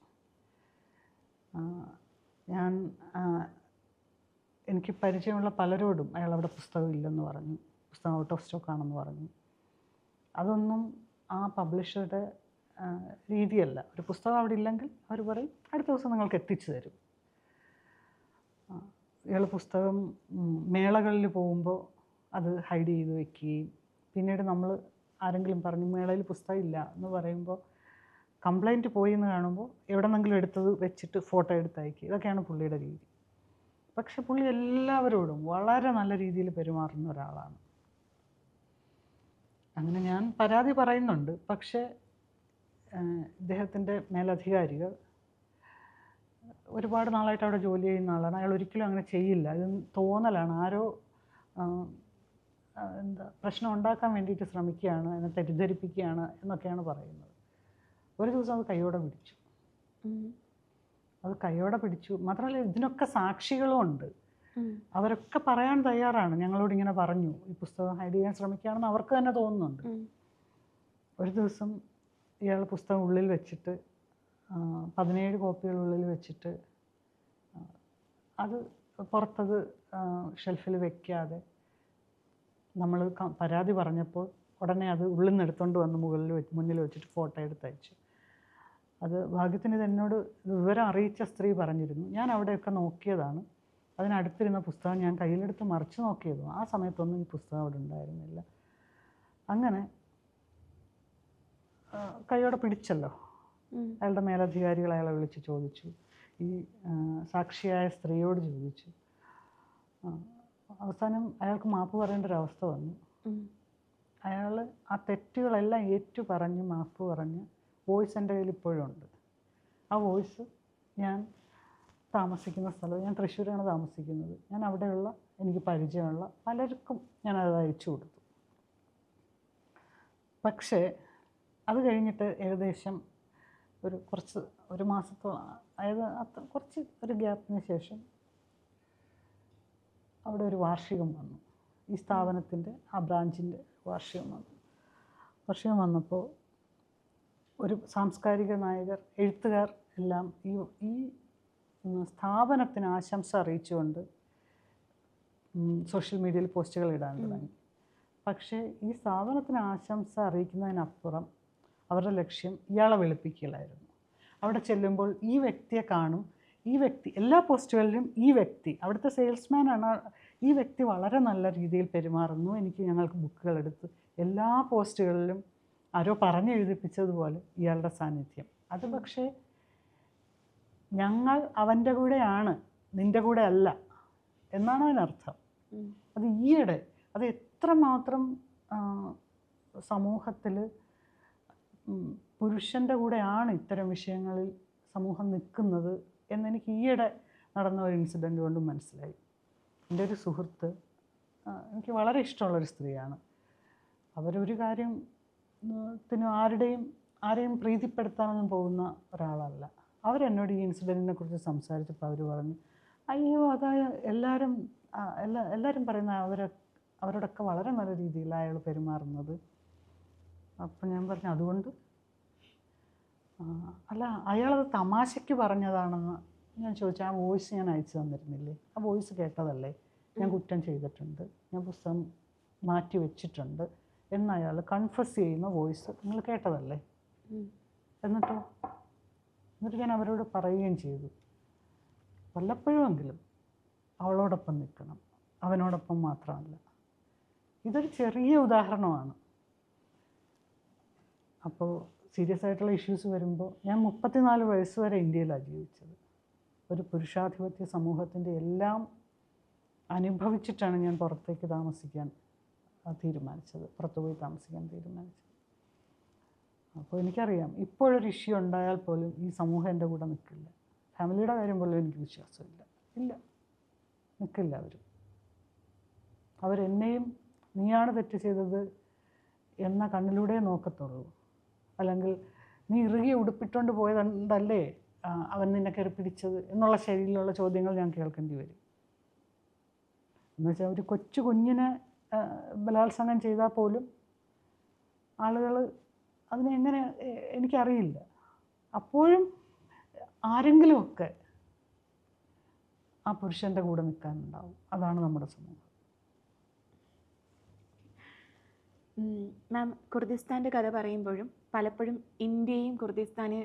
എനിക്ക് പരിചയമുള്ള പലരോടും അയാളവിടെ പുസ്തകം ഇല്ലെന്ന് പറഞ്ഞു, പുസ്തകം ഔട്ട് ഓഫ് സ്റ്റോക്ക് ആണെന്ന് പറഞ്ഞു. അതൊന്നും ആ പബ്ലിഷറുടെ രീതിയല്ല. ഒരു പുസ്തകം അവിടെ ഇല്ലെങ്കിൽ അവർ പറയും, അടുത്ത ദിവസം നിങ്ങൾക്ക് എത്തിച്ചു തരും. ഇയാൾ പുസ്തകം മേളകളിൽ പോകുമ്പോൾ അത് ഹൈഡ് ചെയ്ത് വെക്കുകയും, പിന്നീട് നമ്മൾ ആരെങ്കിലും പറഞ്ഞു മേളയിൽ പുസ്തകം ഇല്ല എന്ന് പറയുമ്പോൾ കംപ്ലൈൻറ്റ് പോയി എന്ന് കാണുമ്പോൾ എവിടെ നിന്നെങ്കിലും എടുത്തത് വെച്ചിട്ട് ഫോട്ടോ എടുത്ത് അയക്കുക. ഇതൊക്കെയാണ് പുള്ളിയുടെ രീതി. പക്ഷെ പുള്ളി എല്ലാവരോടും വളരെ നല്ല രീതിയിൽ പെരുമാറുന്ന ഒരാളാണ്. അങ്ങനെ ഞാൻ പരാതി പറയുന്നുണ്ട്. പക്ഷേ ഇദ്ദേഹത്തിൻ്റെ മേലധികാരികൾ, ഒരുപാട് നാളായിട്ട് അവിടെ ജോലി ചെയ്യുന്ന ആളാണ്, അയാൾ ഒരിക്കലും അങ്ങനെ ചെയ്യില്ല, ഇത് തോന്നലാണ്, ആരോ പ്രശ്നം ഉണ്ടാക്കാൻ വേണ്ടിയിട്ട് ശ്രമിക്കുകയാണ്, എന്നെ തെറ്റിദ്ധരിപ്പിക്കുകയാണ് എന്നൊക്കെയാണ് പറയുന്നത്. ഒരു ദിവസം അത് കൈയോടെ പിടിച്ചു. മാത്രമല്ല ഇതിനൊക്കെ സാക്ഷികളും ഉണ്ട്. അവരൊക്കെ പറയാൻ തയ്യാറാണ്, ഞങ്ങളോട് ഇങ്ങനെ പറഞ്ഞു, ഈ പുസ്തകം ഹൈഡ് ചെയ്യാൻ ശ്രമിക്കുകയാണെന്ന് അവർക്ക് തന്നെ തോന്നുന്നുണ്ട്. ഒരു ദിവസം ഇയാൾ പുസ്തകം ഉള്ളിൽ വെച്ചിട്ട് 17 കോപ്പികൾ ഉള്ളിൽ വെച്ചിട്ട് അത് പുറത്തത് ഷെൽഫിൽ വെക്കാതെ നമ്മൾ പരാതി പറഞ്ഞപ്പോൾ ഉടനെ അത് ഉള്ളിൽ നിന്ന് എടുത്തുകൊണ്ട് വന്ന് മുന്നിൽ വെച്ചിട്ട് ഫോട്ടോ എടുത്ത് അയച്ചു. അത് ഭാഗ്യത്തിന് ഇത് എന്നോട് വിവരം അറിയിച്ച സ്ത്രീ പറഞ്ഞിരുന്നു. ഞാൻ അവിടെയൊക്കെ നോക്കിയതാണ്, അതിനടുത്തിരുന്ന പുസ്തകം ഞാൻ കയ്യിലെടുത്ത് മറിച്ച് നോക്കിയതും ആ സമയത്തൊന്നും ഈ പുസ്തകം അവിടെ ഉണ്ടായിരുന്നില്ല. അങ്ങനെ കൈയോടെ പിടിച്ചല്ലോ. അയാളുടെ മേലധികാരികൾ അയാളെ വിളിച്ച് ചോദിച്ചു, ഈ സാക്ഷിയായ സ്ത്രീയോട് ചോദിച്ചു. അവസാനം അയാൾക്ക് മാപ്പ് പറയേണ്ട ഒരവസ്ഥ വന്നു. അയാൾ ആ തെറ്റുകളെല്ലാം ഏറ്റു പറഞ്ഞ് മാപ്പ് പറഞ്ഞ് വോയിസ് എൻ്റെ കയ്യിൽ ഇപ്പോഴും ഉണ്ട്. ആ വോയിസ് ഞാൻ താമസിക്കുന്ന സ്ഥലം, ഞാൻ തൃശ്ശൂരാണ് താമസിക്കുന്നത്, ഞാൻ അവിടെയുള്ള എനിക്ക് പരിചയമുള്ള പലർക്കും ഞാനത് അയച്ചു കൊടുത്തു. പക്ഷേ അത് കഴിഞ്ഞിട്ട് ഏകദേശം ഒരു മാസത്തോളം, അതായത് കുറച്ച് ഒരു ഗ്യാപ്പിന് ശേഷം അവിടെ ഒരു വാർഷികം വന്നു. ഈ സ്ഥാപനത്തിൻ്റെ ആ ബ്രാഞ്ചിൻ്റെ വാർഷികം വന്നപ്പോൾ ഒരു സാംസ്കാരിക നായകർ, എഴുത്തുകാർ എല്ലാം ഈ സ്ഥാപനത്തിന് ആശംസ അറിയിച്ചുകൊണ്ട് സോഷ്യൽ മീഡിയയിൽ പോസ്റ്റുകൾ ഇടാൻ തുടങ്ങി. പക്ഷേ ഈ സ്ഥാപനത്തിന് ആശംസ അറിയിക്കുന്നതിനപ്പുറം അവരുടെ ലക്ഷ്യം ഇയാളെ വെളുപ്പിക്കലായിരുന്നു. അവിടെ ചെല്ലുമ്പോൾ ഈ വ്യക്തിയെ കാണും, ഈ വ്യക്തി എല്ലാ പോസ്റ്റുകളിലും ഈ വ്യക്തി അവിടുത്തെ സെയിൽസ്മാനാണ്, ഈ വ്യക്തി വളരെ നല്ല രീതിയിൽ പെരുമാറുന്നു, ഞങ്ങൾക്ക് ബുക്കുകൾ എടുത്ത് എല്ലാ പോസ്റ്റുകളിലും ആരോ പറഞ്ഞെഴുതിപ്പിച്ചതുപോലെ ഇയാളുടെ സാന്നിധ്യം. അത് പക്ഷേ ഞങ്ങൾ അവൻ്റെ കൂടെയാണ്, നിൻ്റെ കൂടെ അല്ല എന്നാണ് അതിനർത്ഥം. അത് ഈയിടെ അത് എത്രമാത്രം സമൂഹത്തിൽ പുരുഷൻ്റെ കൂടെയാണ് ഇത്തരം വിഷയങ്ങളിൽ സമൂഹം നിൽക്കുന്നത് എന്നെനിക്ക് ഈയിടെ നടന്ന ഒരു ഇൻസിഡൻ്റ് കൊണ്ടും മനസ്സിലായി. എൻ്റെ ഒരു സുഹൃത്ത്, എനിക്ക് വളരെ ഇഷ്ടമുള്ളൊരു സ്ത്രീയാണ്, അവരൊരു കാര്യത്തിന് ആരെയും പ്രീതിപ്പെടുത്താനൊന്നും പോകുന്ന ഒരാളല്ല. അവരെന്നോട് ഈ ഇൻസിഡൻറ്റിനെ കുറിച്ച് സംസാരിച്ചപ്പോൾ അവർ പറഞ്ഞു, അയ്യോ എല്ലാവരും പറയുന്ന അവരോടൊക്കെ വളരെ നല്ല രീതിയിലാണ് അയാൾ പെരുമാറുന്നത്. അപ്പം ഞാൻ പറഞ്ഞു, അതുകൊണ്ട് അല്ല, അയാളത് തമാശയ്ക്ക് പറഞ്ഞതാണെന്ന് ഞാൻ ചോദിച്ചു. ആ വോയിസ് ഞാൻ അയച്ചു തന്നിരുന്നില്ലേ, ആ വോയിസ് കേട്ടതല്ലേ, ഞാൻ കുറ്റം ചെയ്തിട്ടുണ്ട്, ഞാൻ പുസ്തകം മാറ്റി വെച്ചിട്ടുണ്ട് എന്ന് അയാൾ കൺഫസ് ചെയ്യുന്ന വോയിസ് നിങ്ങൾ കേട്ടതല്ലേ? എന്നിട്ട് ഞാൻ അവരോട് പറയുകയും ചെയ്തു, വല്ലപ്പോഴുമെങ്കിലും അവളോടൊപ്പം നിൽക്കണം, അവനോടൊപ്പം മാത്രമല്ല. ഇതൊരു ചെറിയ ഉദാഹരണമാണ്. അപ്പോൾ സീരിയസ് ആയിട്ടുള്ള ഇഷ്യൂസ് വരുമ്പോൾ ഞാൻ 34 വയസ്സ് വരെ ഇന്ത്യയിലാണ് ജീവിച്ചത്. ഒരു പുരുഷാധിപത്യ സമൂഹത്തിൻ്റെ എല്ലാം അനുഭവിച്ചിട്ടാണ് ഞാൻ പുറത്തേക്ക് താമസിക്കാൻ തീരുമാനിച്ചത്, പുറത്തു പോയി താമസിക്കാൻ തീരുമാനിച്ചത്. അപ്പോൾ എനിക്കറിയാം ഇപ്പോഴൊരു ഇഷ്യൂ ഉണ്ടായാൽ പോലും ഈ സമൂഹം എൻ്റെ കൂടെ നിൽക്കില്ല. ഫാമിലിയുടെ കാര്യം പോലും എനിക്ക് വിശ്വാസമില്ല, ഇല്ല, നിൽക്കില്ല. അവരെന്നെയും നീയാണ് തെറ്റ് ചെയ്തത് എന്ന കണ്ണിലൂടെ നോക്കത്തുള്ളൂ. അല്ലെങ്കിൽ നീ ഇറുകി ഉടുപ്പിട്ടുകൊണ്ട് പോയതുകൊണ്ടല്ലേ അവൻ നിന്നെ കയറി പിടിച്ചത് എന്നുള്ള ശൈലിയിലുള്ള ചോദ്യങ്ങൾ ഞാൻ കേൾക്കേണ്ടി വരും. എന്നുവെച്ചാൽ ഒരു കൊച്ചു കുഞ്ഞിനെ ബലാത്സംഗം ചെയ്താൽ പോലും ആളുകൾ അതിനെ എങ്ങനെ, എനിക്കറിയില്ല. അപ്പോഴും ആരെങ്കിലുമൊക്കെ ആ പുരുഷൻ്റെ കൂടെ നിൽക്കാനുണ്ടാവും. അതാണ് നമ്മുടെ സമൂഹം. മാം, കുർദിസ്ഥാൻ്റെ കഥ പറയുമ്പോഴും പലപ്പോഴും ഇന്ത്യയും കുർദിസ്ഥാനെ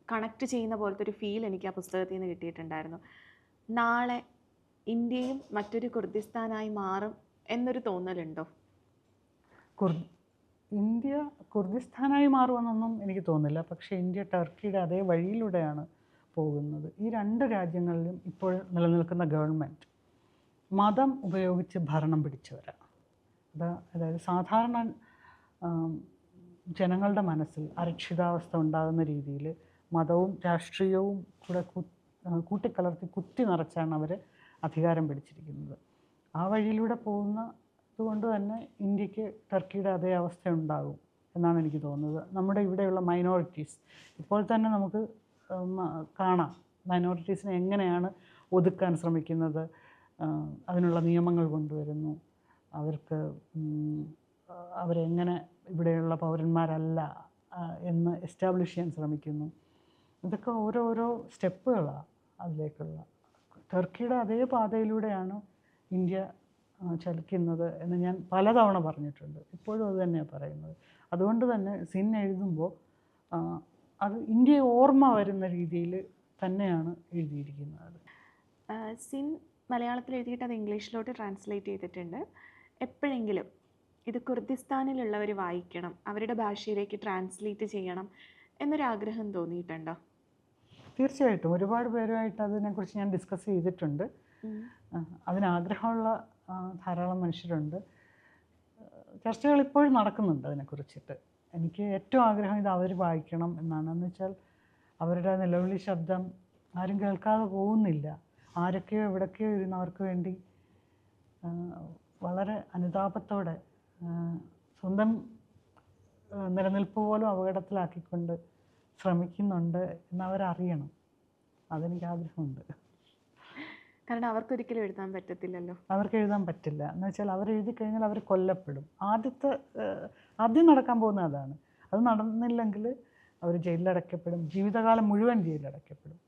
കണക്ട് ചെയ്യുന്ന പോലത്തെ ഒരു ഫീൽ എനിക്ക് ആ പുസ്തകത്തിൽ നിന്ന് കിട്ടിയിട്ടുണ്ടായിരുന്നു. നാളെ ഇന്ത്യയും മറ്റൊരു കുർദിസ്ഥാനായി മാറും എന്നൊരു തോന്നലുണ്ടോ? ഇന്ത്യ കുർദിസ്ഥാനായി മാറുമെന്നൊന്നും എനിക്ക് തോന്നുന്നില്ല. പക്ഷേ ഇന്ത്യ ടർക്കിയുടെ അതേ വഴിയിലൂടെയാണ് പോകുന്നത്. ഈ രണ്ട് രാജ്യങ്ങളിലും ഇപ്പോൾ നിലനിൽക്കുന്ന ഗവൺമെൻറ് മതം ഉപയോഗിച്ച് ഭരണം പിടിച്ചവരാണ്. അതായത് സാധാരണ ജനങ്ങളുടെ മനസ്സിൽ അരക്ഷിതാവസ്ഥ ഉണ്ടാകുന്ന രീതിയിൽ മതവും രാഷ്ട്രീയവും കൂടെ കൂട്ടിക്കലർത്തി കുത്തി നിറച്ചാണ് അവർ അധികാരം പിടിച്ചിരിക്കുന്നത്. ആ വഴിയിലൂടെ പോകുന്നത് തന്നെ ഇന്ത്യക്ക് ടർക്കിയുടെ അതേ അവസ്ഥ ഉണ്ടാകും എന്നാണ് എനിക്ക് തോന്നുന്നത്. നമ്മുടെ ഇവിടെയുള്ള മൈനോറിറ്റീസ് ഇപ്പോൾ തന്നെ നമുക്ക് കാണാം, മൈനോറിറ്റീസിനെ എങ്ങനെയാണ് ഒതുക്കാൻ ശ്രമിക്കുന്നത്. അതിനുള്ള നിയമങ്ങൾ കൊണ്ടുവരുന്നു, അവരെങ്ങനെ ഇവിടെയുള്ള പൗരന്മാരല്ല എന്ന് എസ്റ്റാബ്ലിഷ് ചെയ്യാൻ ശ്രമിക്കുന്നു. ഇതൊക്കെ ഓരോരോ സ്റ്റെപ്പുകളാണ് അതിലേക്കുള്ള. ടർക്കിയുടെ അതേ പാതയിലൂടെയാണ് ഇന്ത്യ ചലിക്കുന്നത് എന്ന് ഞാൻ പലതവണ പറഞ്ഞിട്ടുണ്ട്. ഇപ്പോഴും അത് തന്നെയാണ് പറയുന്നത്. അതുകൊണ്ട് തന്നെ സിൻ എഴുതുമ്പോൾ അത് ഇന്ത്യയെ ഓർമ്മ വരുന്ന രീതിയിൽ തന്നെയാണ് എഴുതിയിരിക്കുന്നത്. സിൻ മലയാളത്തിൽ എഴുതിയിട്ട് അത് ഇംഗ്ലീഷിലോട്ട് ട്രാൻസ്ലേറ്റ് ചെയ്തിട്ടുണ്ട്. എപ്പോഴെങ്കിലും ഇത് കുർദിസ്ഥാനിലുള്ളവർ വായിക്കണം, അവരുടെ ഭാഷയിലേക്ക് ട്രാൻസ്ലേറ്റ് ചെയ്യണം എന്നൊരാഗ്രഹം തോന്നിയിട്ടുണ്ടോ? തീർച്ചയായിട്ടും ഒരുപാട് പേരുമായിട്ട് അതിനെക്കുറിച്ച് ഞാൻ ഡിസ്കസ് ചെയ്തിട്ടുണ്ട്. അതിനാഗ്രഹമുള്ള ധാരാളം മനുഷ്യരുണ്ട്. ചർച്ചകൾ ഇപ്പോഴും നടക്കുന്നുണ്ട് അതിനെക്കുറിച്ചിട്ട്. എനിക്ക് ഏറ്റവും ആഗ്രഹം ഇത് അവർ വായിക്കണം എന്നാണ്. എന്ന് വെച്ചാൽ അവരുടെ നിലവിളി ശബ്ദം ആരും കേൾക്കാതെ പോകുന്നില്ല. ആരൊക്കെയോ എവിടൊക്കെയോ ഇരുന്നവർക്ക് വേണ്ടി വളരെ അനുതാപത്തോടെ സ്വന്തം നിലനിൽപ്പ് പോലും അപകടത്തിലാക്കിക്കൊണ്ട് ശ്രമിക്കുന്നുണ്ട് എന്നവരറിയണം. അതെനിക്ക് ആഗ്രഹമുണ്ട്. കാരണം അവർക്കൊരിക്കലും എഴുതാൻ പറ്റത്തില്ലല്ലോ. അവർക്ക് എഴുതാൻ പറ്റില്ല എന്ന് വെച്ചാൽ അവരെഴുതി കഴിഞ്ഞാൽ അവർ കൊല്ലപ്പെടും. ആദ്യം നടക്കാൻ പോകുന്നത് അതാണ്. അത് നടന്നില്ലെങ്കിൽ അവർ ജയിലിലടയ്ക്കപ്പെടും, ജീവിതകാലം മുഴുവൻ ജയിലിലടയ്ക്കപ്പെടും.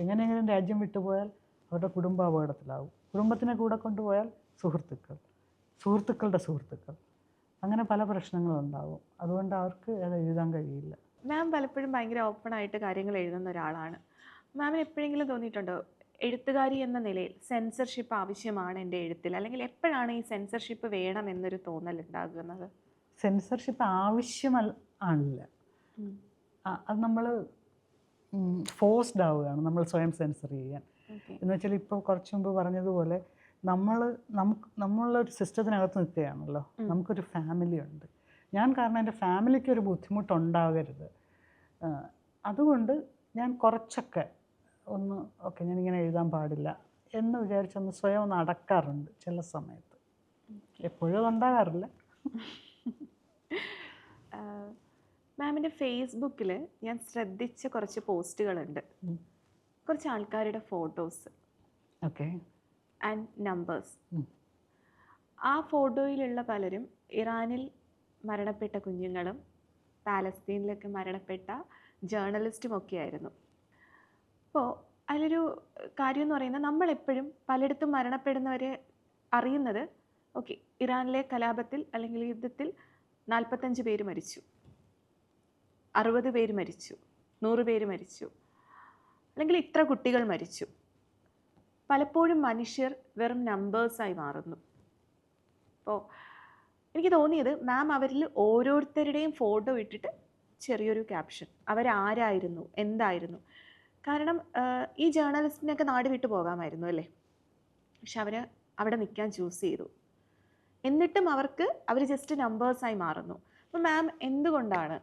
എങ്ങനെയെങ്കിലും രാജ്യം വിട്ടുപോയാൽ അവരുടെ കുടുംബം അപകടത്തിലാവും. കുടുംബത്തിനെ കൂടെ കൊണ്ടുപോയാൽ സുഹൃത്തുക്കളുടെ സുഹൃത്തുക്കൾ, അങ്ങനെ പല പ്രശ്നങ്ങളുണ്ടാവും. അതുകൊണ്ട് അവർക്ക് അത് എഴുതാൻ കഴിയില്ല. മാം പലപ്പോഴും ഭയങ്കര ഓപ്പണായിട്ട് കാര്യങ്ങൾ എഴുതുന്ന ഒരാളാണ്. മാമിന് എപ്പോഴെങ്കിലും തോന്നിയിട്ടുണ്ടോ എഴുത്തുകാരി എന്ന നിലയിൽ സെൻസർഷിപ്പ് ആവശ്യമാണ് എൻ്റെ എഴുത്തിൽ, അല്ലെങ്കിൽ എപ്പോഴാണ് ഈ സെൻസർഷിപ്പ് വേണം എന്നൊരു തോന്നൽ ഉണ്ടാകുന്നത്? സെൻസർഷിപ്പ് ആവശ്യമല്ല, അത് നമ്മൾ ഫോഴ്സ്ഡ് ആവുകയാണ് നമ്മൾ സ്വയം സെൻസർ ചെയ്യാൻ. എന്ന് വെച്ചാൽ ഇപ്പോൾ കുറച്ച് മുമ്പ് പറഞ്ഞതുപോലെ നമ്മളൊരു സിസ്റ്റത്തിനകത്ത് നിൽക്കുകയാണല്ലോ. നമുക്കൊരു ഫാമിലി ഉണ്ട്. ഞാൻ കാരണം എൻ്റെ ഫാമിലിക്ക് ഒരു ബുദ്ധിമുട്ടുണ്ടാകരുത്, അതുകൊണ്ട് ഞാൻ കുറച്ചൊക്കെ ഞാനിങ്ങനെ എഴുതാൻ പാടില്ല എന്ന് വിചാരിച്ചൊന്ന് സ്വയം ഒന്ന് അടക്കാറുണ്ട് ചില സമയത്ത്. എപ്പോഴും അതുണ്ടാകാറില്ല. മാമിൻ്റെ ഫേസ്ബുക്കിൽ ഞാൻ ശ്രദ്ധിച്ച കുറച്ച് പോസ്റ്റുകളുണ്ട്. കുറച്ച് ആൾക്കാരുടെ ഫോട്ടോസ് ആൻഡ് നമ്പേഴ്സ്. ആ ഫോട്ടോയിലുള്ള പലരും ഇറാനിൽ മരണപ്പെട്ട കുഞ്ഞുങ്ങളും പാലസ്തീനിലൊക്കെ മരണപ്പെട്ട ജേർണലിസ്റ്റും ഒക്കെ ആയിരുന്നു. അപ്പോൾ അതിലൊരു കാര്യം എന്ന് പറയുന്നത്, നമ്മളെപ്പോഴും പലയിടത്തും മരണപ്പെടുന്നവരെ അറിയുന്നത് ഇറാനിലെ കലാപത്തിൽ അല്ലെങ്കിൽ യുദ്ധത്തിൽ 45 പേര് മരിച്ചു, 60 പേര് മരിച്ചു, 100 പേര് മരിച്ചു, അല്ലെങ്കിൽ ഇത്ര കുട്ടികൾ മരിച്ചു. പലപ്പോഴും മനുഷ്യർ വെറും നമ്പേഴ്സായി മാറുന്നു. അപ്പോൾ എനിക്ക് തോന്നിയത് മാം അവരിൽ ഓരോരുത്തരുടെയും ഫോട്ടോ ഇട്ടിട്ട് ചെറിയൊരു ക്യാപ്ഷൻ, അവരാരായിരുന്നു, എന്തായിരുന്നു. കാരണം ഈ ജേർണലിസ്റ്റിനൊക്കെ നാട് വിട്ടു പോകാമായിരുന്നു അല്ലേ, പക്ഷെ അവർ അവിടെ നിൽക്കാൻ ചൂസ് ചെയ്തു. എന്നിട്ടും അവർ ജസ്റ്റ് നമ്പേഴ്സായി മാറുന്നു. അപ്പോൾ മാം എന്തുകൊണ്ടാണ്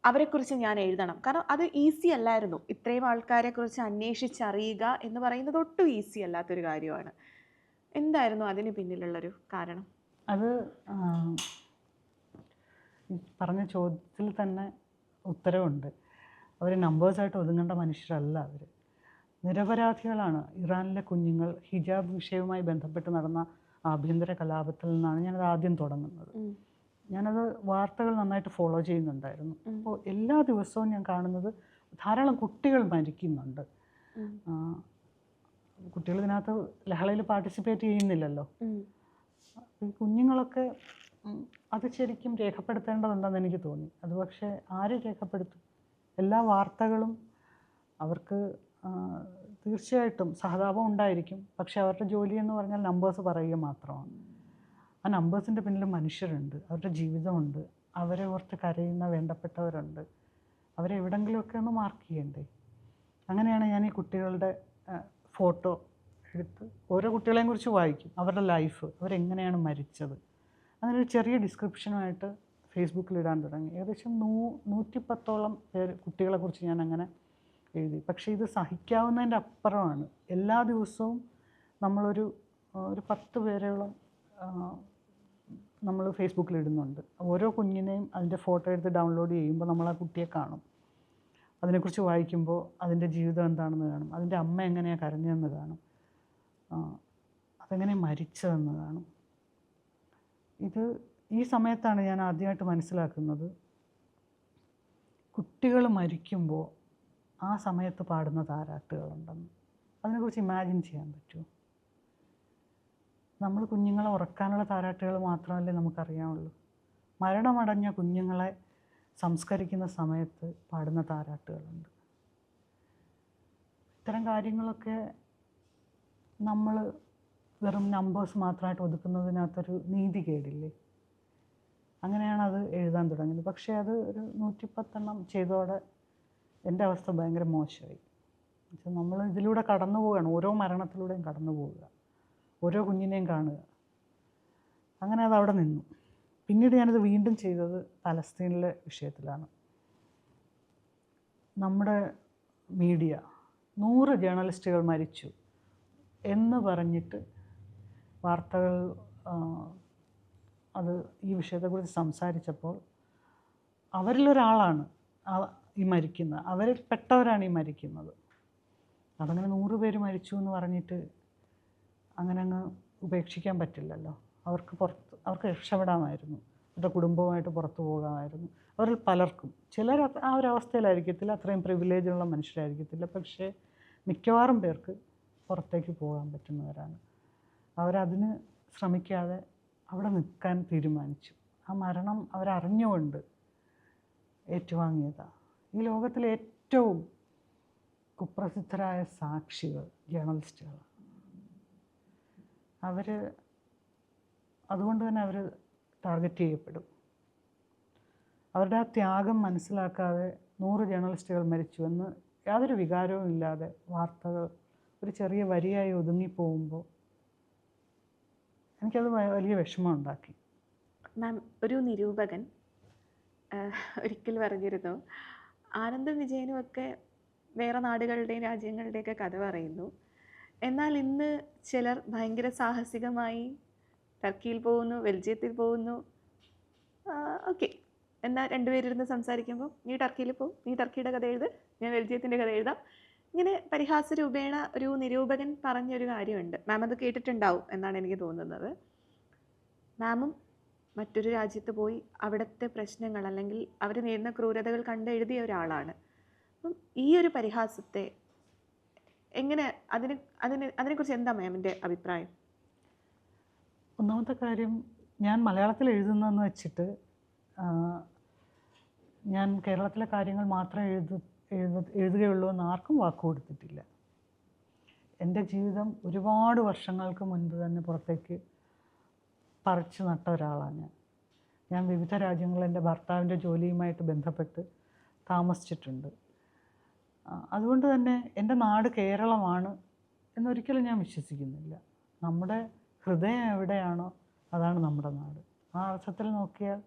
അവരെക്കുറിച്ച് ഞാൻ എഴുതണം? കാരണം അത് ഈസി അല്ലായിരുന്നു. ഇത്രയും ആൾക്കാരെക്കുറിച്ച് അന്വേഷിച്ചറിയുക എന്ന് പറയുന്നത് ഒട്ടും ഈസി അല്ലാത്തൊരു കാര്യമാണ്. എന്തായിരുന്നു അതിന് പിന്നിലുള്ളൊരു കാരണം? അത് പറഞ്ഞ ചോദ്യത്തിൽ തന്നെ ഉത്തരവുണ്ട്. അവർ നമ്പേഴ്സായിട്ട് ഒതുങ്ങേണ്ട മനുഷ്യരല്ല. അവർ നിരപരാധികളാണ്. ഇറാനിലെ കുഞ്ഞുങ്ങൾ ഹിജാബ് വിഷയവുമായി ബന്ധപ്പെട്ട് നടന്ന ആഭ്യന്തര കലാപത്തിൽ നിന്നാണ് ഞാനത് ആദ്യം തുടങ്ങുന്നത്. ഞാനത് വാർത്തകൾ നന്നായിട്ട് ഫോളോ ചെയ്യുന്നുണ്ടായിരുന്നു. അപ്പോൾ എല്ലാ ദിവസവും ഞാൻ കാണുന്നത് ധാരാളം കുട്ടികൾ മരിക്കുന്നുണ്ട്. കുട്ടികൾ ഇതിനകത്ത് ലഹളയിൽ പാർട്ടിസിപ്പേറ്റ് ചെയ്യുന്നില്ലല്ലോ. ഈ കുഞ്ഞുങ്ങളൊക്കെ അത് ശരിക്കും രേഖപ്പെടുത്തേണ്ടതുണ്ടെന്ന് എനിക്ക് തോന്നി. അത് പക്ഷേ ആര് രേഖപ്പെടുത്തും? എല്ലാ വാർത്തകളും അവർക്ക് തീർച്ചയായിട്ടും സഹതാപം ഉണ്ടായിരിക്കും. പക്ഷേ അവരുടെ ജോലി എന്ന് പറഞ്ഞാൽ നമ്പേഴ്സ് പറയുക മാത്രമാണ്. ആ നമ്പേഴ്സിൻ്റെ പിന്നിൽ മനുഷ്യരുണ്ട്, അവരുടെ ജീവിതമുണ്ട്, അവരെ ഓർത്ത് കരയുന്ന വേണ്ടപ്പെട്ടവരുണ്ട്. അവരെ എവിടെയെങ്കിലുമൊക്കെ ഒന്ന് മാർക്ക് ചെയ്യണ്ടേ? അങ്ങനെയാണ് ഞാൻ ഈ കുട്ടികളുടെ ഫോട്ടോ എടുത്ത് ഓരോ കുട്ടികളെയും കുറിച്ച് വായിക്കും, അവരുടെ ലൈഫ്, അവരെങ്ങനെയാണ് മരിച്ചത്. അങ്ങനെ ഒരു ചെറിയ ഡിസ്ക്രിപ്ഷനുമായിട്ട് ഫേസ്ബുക്കിൽ ഇടാൻ തുടങ്ങി. ഏകദേശം 110ഓളം കുട്ടികളെക്കുറിച്ച് ഞാൻ അങ്ങനെ എഴുതി. പക്ഷേ ഇത് സഹിക്കാവുന്നതിൻ്റെ അപ്പുറമാണ്. എല്ലാ ദിവസവും നമ്മളൊരു 10 പേരോളം നമ്മൾ ഫേസ്ബുക്കിൽ ഇടുന്നുണ്ട്. ഓരോ കുഞ്ഞിനെയും അതിൻ്റെ ഫോട്ടോ എടുത്ത് ഡൗൺലോഡ് ചെയ്യുമ്പോൾ നമ്മൾ ആ കുട്ടിയെ കാണും. അതിനെക്കുറിച്ച് വായിക്കുമ്പോൾ അതിൻ്റെ ജീവിതം എന്താണെന്ന് കാണും, അതിൻ്റെ അമ്മ എങ്ങനെയാണ് കരഞ്ഞതെന്ന് കാണും, അതെങ്ങനെ മരിച്ചതെന്ന് കാണും. ഈ സമയത്താണ് ഞാൻ ആദ്യമായിട്ട് മനസ്സിലാക്കുന്നത്, കുട്ടികൾ മരിക്കുമ്പോൾ ആ സമയത്ത് പാടുന്ന താരാട്ടുകളുണ്ടെന്ന്. അതിനെക്കുറിച്ച് ഇമാജിൻ ചെയ്യാൻ പറ്റുമോ? നമ്മൾ കുഞ്ഞുങ്ങളെ ഉറക്കാനുള്ള താരാട്ടുകൾ മാത്രമല്ലേ നമുക്കറിയാവുള്ളൂ. മരണമടഞ്ഞ കുഞ്ഞുങ്ങളെ സംസ്കരിക്കുന്ന സമയത്ത് പാടുന്ന താരാട്ടുകളുണ്ട്. ഇത്തരം കാര്യങ്ങളൊക്കെ നമ്മൾ വെറും നമ്പേഴ്സ് മാത്രമായിട്ട് ഒതുക്കുന്നതിനകത്തൊരു നീതികേടില്ലേ? അങ്ങനെയാണ് അത് എഴുതാൻ തുടങ്ങിയത്. പക്ഷേ അത് ഒരു 110 ചെയ്തോടെ എൻ്റെ അവസ്ഥ ഭയങ്കര മോശമായി. എന്നുവെച്ചാൽ നമ്മൾ ഇതിലൂടെ കടന്നു പോവുകയാണ്, ഓരോ മരണത്തിലൂടെയും കടന്നു പോവുക, ഓരോ കുഞ്ഞിനെയും കാണുക. അങ്ങനെ അത് അവിടെ നിന്നു. പിന്നീട് ഞാനത് വീണ്ടും ചെയ്തത് പലസ്തീനിലെ വിഷയത്തിലാണ്. നമ്മുടെ മീഡിയ 100 ജേർണലിസ്റ്റുകൾ മരിച്ചു എന്ന് പറഞ്ഞിട്ട് വാർത്തകൾ അത് ഈ വിഷയത്തെക്കുറിച്ച് സംസാരിച്ചപ്പോൾ അവരിലൊരാളാണ് ഈ മരിക്കുന്നത്, അവരിൽ പെട്ടവരാണ് ഈ മരിക്കുന്നത്. അതങ്ങനെ 100 പേര് മരിച്ചു എന്ന് പറഞ്ഞിട്ട് അങ്ങനെ അങ്ങ് ഉപേക്ഷിക്കാൻ പറ്റില്ലല്ലോ. അവർക്ക് രക്ഷപ്പെടാമായിരുന്നു, അവരുടെ കുടുംബവുമായിട്ട് പുറത്തു പോകാമായിരുന്നു. അവരിൽ പലർക്കും, ചിലർ ആ ഒരു അവസ്ഥയിലായിരിക്കത്തില്ല, അത്രയും പ്രിവിലേജുള്ള മനുഷ്യരായിരിക്കത്തില്ല, പക്ഷേ മിക്കവാറും പേർക്ക് പുറത്തേക്ക് പോകാൻ പറ്റുന്നവരാണ്. അവരതിന് ശ്രമിക്കാതെ അവിടെ നിൽക്കാൻ തീരുമാനിച്ചു. ആ മരണം അവരറിഞ്ഞുകൊണ്ട് ഏറ്റുവാങ്ങിയതാണ്. ഈ ലോകത്തിലെ ഏറ്റവും കുപ്രസിദ്ധരായ സാക്ഷികൾ ജേർണലിസ്റ്റുകളാണ്. അതുകൊണ്ട് തന്നെ അവർ ടാർഗറ്റ് ചെയ്യപ്പെടും. അവരുടെ ആ ത്യാഗം മനസ്സിലാക്കാതെ 100 ജേർണലിസ്റ്റുകൾ മരിച്ചുവെന്ന് യാതൊരു വികാരവും ഇല്ലാതെ വാർത്തകൾ ഒരു ചെറിയ വരിയായി ഒതുങ്ങിപ്പോകുമ്പോൾ എനിക്കത് വലിയ വിഷമം ഉണ്ടാക്കി. മാം, ഒരു നിരൂപകൻ ഒരിക്കൽ പറഞ്ഞിരുന്നു, ആനന്ദ വിജയനുമൊക്കെ വേറെ നാടുകളുടെയും രാജ്യങ്ങളുടെയൊക്കെ കഥ പറയുന്നു, എന്നാൽ ഇന്ന് ചിലർ ഭയങ്കര സാഹസികമായി ടർക്കിയിൽ പോകുന്നു, ബെൽജിയത്തിൽ പോകുന്നു. ഓക്കെ, എന്നാൽ രണ്ടുപേരിരുന്ന് സംസാരിക്കുമ്പോൾ നീ ടർക്കിയിൽ പോകും, നീ ടർക്കിയുടെ കഥ എഴുത്, ഞാൻ ബെൽജിയത്തിൻ്റെ കഥ എഴുതാം. ഇങ്ങനെ പരിഹാസ രൂപേണ ഒരു നിരൂപകൻ പറഞ്ഞൊരു കാര്യമുണ്ട്. മാം അത് കേട്ടിട്ടുണ്ടാവും എന്നാണ് എനിക്ക് തോന്നുന്നത്. മാമും മറ്റൊരു രാജ്യത്ത് പോയി അവിടുത്തെ പ്രശ്നങ്ങൾ അല്ലെങ്കിൽ അവർ നേരിടുന്ന ക്രൂരതകൾ കണ്ട് എഴുതിയ ഒരാളാണ്. അപ്പം ഈ ഒരു പരിഹാസത്തെ എങ്ങനെ അതിനെക്കുറിച്ച് എന്താ മാമിൻ്റെ അഭിപ്രായം? ഒന്നാമത്തെ കാര്യം, ഞാൻ മലയാളത്തിൽ എഴുതുന്നതെന്ന് വെച്ചിട്ട് ഞാൻ കേരളത്തിലെ കാര്യങ്ങൾ മാത്രമേ എഴുതുകയുള്ളൂ എന്ന് ആർക്കും വാക്ക് കൊടുത്തിട്ടില്ല. എൻ്റെ ജീവിതം ഒരുപാട് വർഷങ്ങൾക്ക് മുൻപ് തന്നെ പുറത്തേക്ക് പറിച്ചു നട്ട ഒരാളാണ് ഞാൻ വിവിധ രാജ്യങ്ങളിൽ എൻ്റെ ഭർത്താവിൻ്റെ ജോലിയുമായിട്ട് ബന്ധപ്പെട്ട് താമസിച്ചിട്ടുണ്ട്. അതുകൊണ്ട് തന്നെ എൻ്റെ നാട് കേരളമാണ് എന്നൊരിക്കലും ഞാൻ വിശ്വസിക്കുന്നില്ല. നമ്മുടെ ഹൃദയം എവിടെയാണോ അതാണ് നമ്മുടെ നാട്. ആ അർത്ഥത്തിൽ നോക്കിയാൽ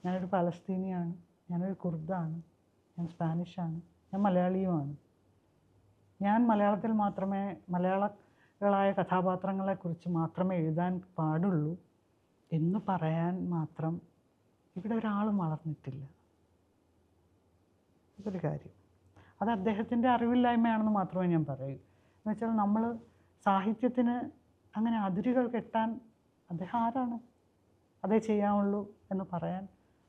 ഞാനൊരു പലസ്തീനിയാണ്, ഞാനൊരു കുർദാണ്, ഞാൻ സ്പാനിഷാണ്, ഞാൻ മലയാളിയുമാണ്. ഞാൻ മലയാളത്തിൽ മാത്രമേ, മലയാളികളായ കഥാപാത്രങ്ങളെക്കുറിച്ച് മാത്രമേ എഴുതാൻ പാടുള്ളൂ എന്ന് പറയാൻ മാത്രം ഇവിടെ ഒരാളും വളർന്നിട്ടില്ല. ഇതൊരു കാര്യം. അത് അദ്ദേഹത്തിൻ്റെ അറിവില്ലായ്മയാണെന്ന് മാത്രമേ ഞാൻ പറയൂ. എന്നുവെച്ചാൽ നമ്മൾ സാഹിത്യത്തിന് അങ്ങനെ അതിരുകൾ കെട്ടാൻ അദ്ദേഹം ആരാണ്? അതേ ചെയ്യാവുള്ളൂ എന്ന് പറയാൻ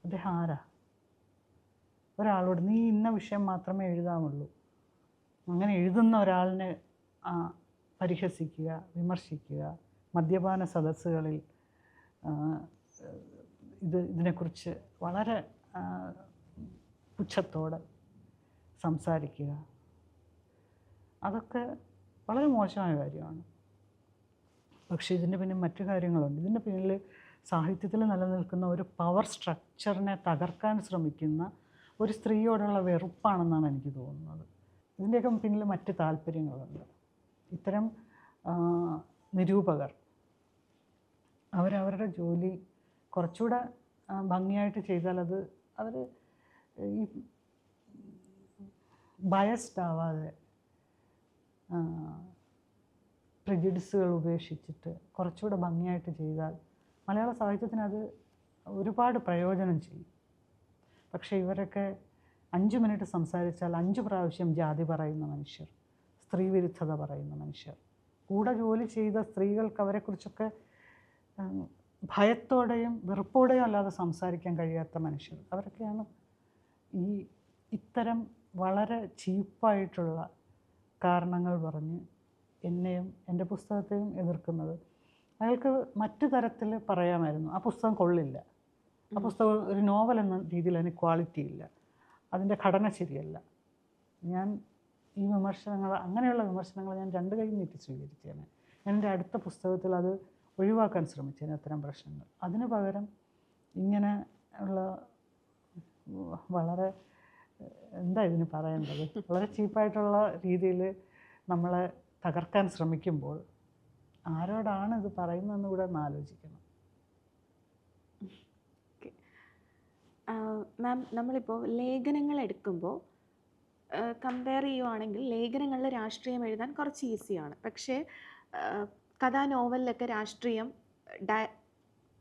അദ്ദേഹം ആരാ? ഒരാളോട് നീ ഇന്ന വിഷയം മാത്രമേ എഴുതാമുള്ളൂ, അങ്ങനെ എഴുതുന്ന ഒരാളിനെ പരിഹസിക്കുക, വിമർശിക്കുക, മദ്യപാന സദസ്സുകളിൽ ഇതിനെക്കുറിച്ച് വളരെ പുച്ഛത്തോടെ സംസാരിക്കുക, അതൊക്കെ വളരെ മോശമായ കാര്യമാണ്. പക്ഷേ ഇതിൻ്റെ പിന്നെ മറ്റു കാര്യങ്ങളുണ്ട്. ഇതിൻ്റെ പിന്നിൽ സാഹിത്യത്തിൽ നിലനിൽക്കുന്ന ഒരു പവർ സ്ട്രക്ചറിനെ തകർക്കാൻ ശ്രമിക്കുന്ന ഒരു സ്ത്രീയോടുള്ള വെറുപ്പാണെന്നാണ് എനിക്ക് തോന്നുന്നത്. ഇതിൻ്റെയൊക്കെ പിന്നിൽ മറ്റ് താല്പര്യങ്ങളുണ്ട്. ഇത്തരം നിരൂപകർ അവരവരുടെ ജോലി കുറച്ചുകൂടെ ഭംഗിയായിട്ട് ചെയ്താൽ അവർ ഈ ബയസ്ഡ് ആവാതെ പ്രിജുഡിസുകൾ ഉപേക്ഷിച്ചിട്ട് കുറച്ചുകൂടെ ഭംഗിയായിട്ട് ചെയ്താൽ മലയാള സാഹിത്യത്തിന് അത് ഒരുപാട് പ്രയോജനം ചെയ്യും. പക്ഷേ ഇവരൊക്കെ 5 മിനിറ്റ് സംസാരിച്ചാൽ 5 പ്രാവശ്യം ജാതി പറയുന്ന മനുഷ്യർ, സ്ത്രീ വിരുദ്ധത പറയുന്ന മനുഷ്യർ, കൂടെ ജോലി ചെയ്ത സ്ത്രീകൾക്ക് അവരെക്കുറിച്ചൊക്കെ ഭയത്തോടെയും വെറുപ്പോടെയും അല്ലാതെ സംസാരിക്കാൻ കഴിയാത്ത മനുഷ്യർ, അവരൊക്കെയാണ് ഇത്തരം വളരെ ചീപ്പായിട്ടുള്ള കാരണങ്ങൾ പറഞ്ഞ് എന്നെയും എൻ്റെ പുസ്തകത്തെയും എതിർക്കുന്നത്. അയാൾക്ക് മറ്റു തരത്തിൽ പറയാമായിരുന്നു, ആ പുസ്തകം കൊള്ളില്ല, ആ പുസ്തകം ഒരു നോവൽ എന്ന രീതിയിൽ അതിന് ക്വാളിറ്റി ഇല്ല, അതിൻ്റെ ഘടന ശരിയല്ല. ഞാൻ ഈ വിമർശനങ്ങൾ, അങ്ങനെയുള്ള വിമർശനങ്ങൾ ഞാൻ 2 കൈ നീട്ടി സ്വീകരിച്ചേനെ. ഞാൻ എൻ്റെ അടുത്ത പുസ്തകത്തിൽ അത് ഒഴിവാക്കാൻ ശ്രമിച്ചേനെ അത്തരം പ്രശ്നങ്ങൾ. അതിന് പകരം ഇങ്ങനെ ഉള്ള വളരെ എന്താ ഇതിന് പറയേണ്ടത്, വളരെ ചീപ്പായിട്ടുള്ള രീതിയിൽ നമ്മളെ തകർക്കാൻ ശ്രമിക്കുമ്പോൾ ആരോടാണ് ഇത് പറയുന്നതെന്ന് കൂടെ ഒന്ന് ആലോചിക്കണം. മാം, നമ്മളിപ്പോൾ ലേഖനങ്ങൾ എടുക്കുമ്പോൾ കമ്പയർ ചെയ്യുവാണെങ്കിൽ ലേഖനങ്ങളിൽ രാഷ്ട്രീയം എഴുതാൻ കുറച്ച് ഈസിയാണ്. പക്ഷേ കഥാ നോവലിലൊക്കെ രാഷ്ട്രീയം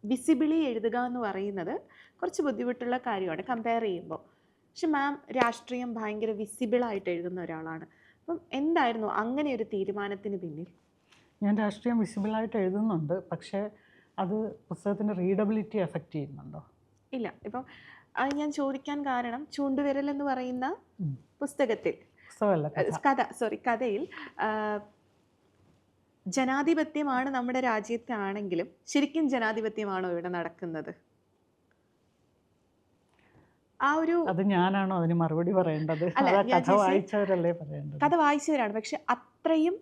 വിസിബിളി എഴുതുക എന്ന് പറയുന്നത് കുറച്ച് ബുദ്ധിമുട്ടുള്ള കാര്യമാണ് കമ്പയർ ചെയ്യുമ്പോൾ. പക്ഷെ മാം രാഷ്ട്രീയം ഭയങ്കര വിസിബിളായിട്ട് എഴുതുന്ന ഒരാളാണ്. അപ്പം എന്തായിരുന്നു അങ്ങനെ ഒരു തീരുമാനത്തിന് പിന്നിൽ? ഞാൻ രാഷ്ട്രീയം വിസിബിളായിട്ട് എഴുതുന്നുണ്ട്, പക്ഷേ അത് പുസ്തകത്തിൻ്റെ റീഡബിലിറ്റി എഫക്റ്റ് ചെയ്യുന്നുണ്ടോ? ഇല്ല. ഇപ്പം അത് ഞാൻ ചോദിക്കാൻ കാരണം, ചൂണ്ടുവിരൽ എന്ന് പറയുന്ന പുസ്തകത്തിൽ കഥയിൽ ജനാധിപത്യമാണ് നമ്മുടെ രാജ്യത്താണെങ്കിലും ശരിക്കും ജനാധിപത്യമാണോ ഇവിടെ നടക്കുന്നത്? അത് ഞാനാണോ അതിന് മറുപടി പറയേണ്ടത്? കഥ വായിച്ചവരല്ലേ പറയേണ്ടത്. കഥ വായിച്ചവരാണ്, പക്ഷെ അത്രയും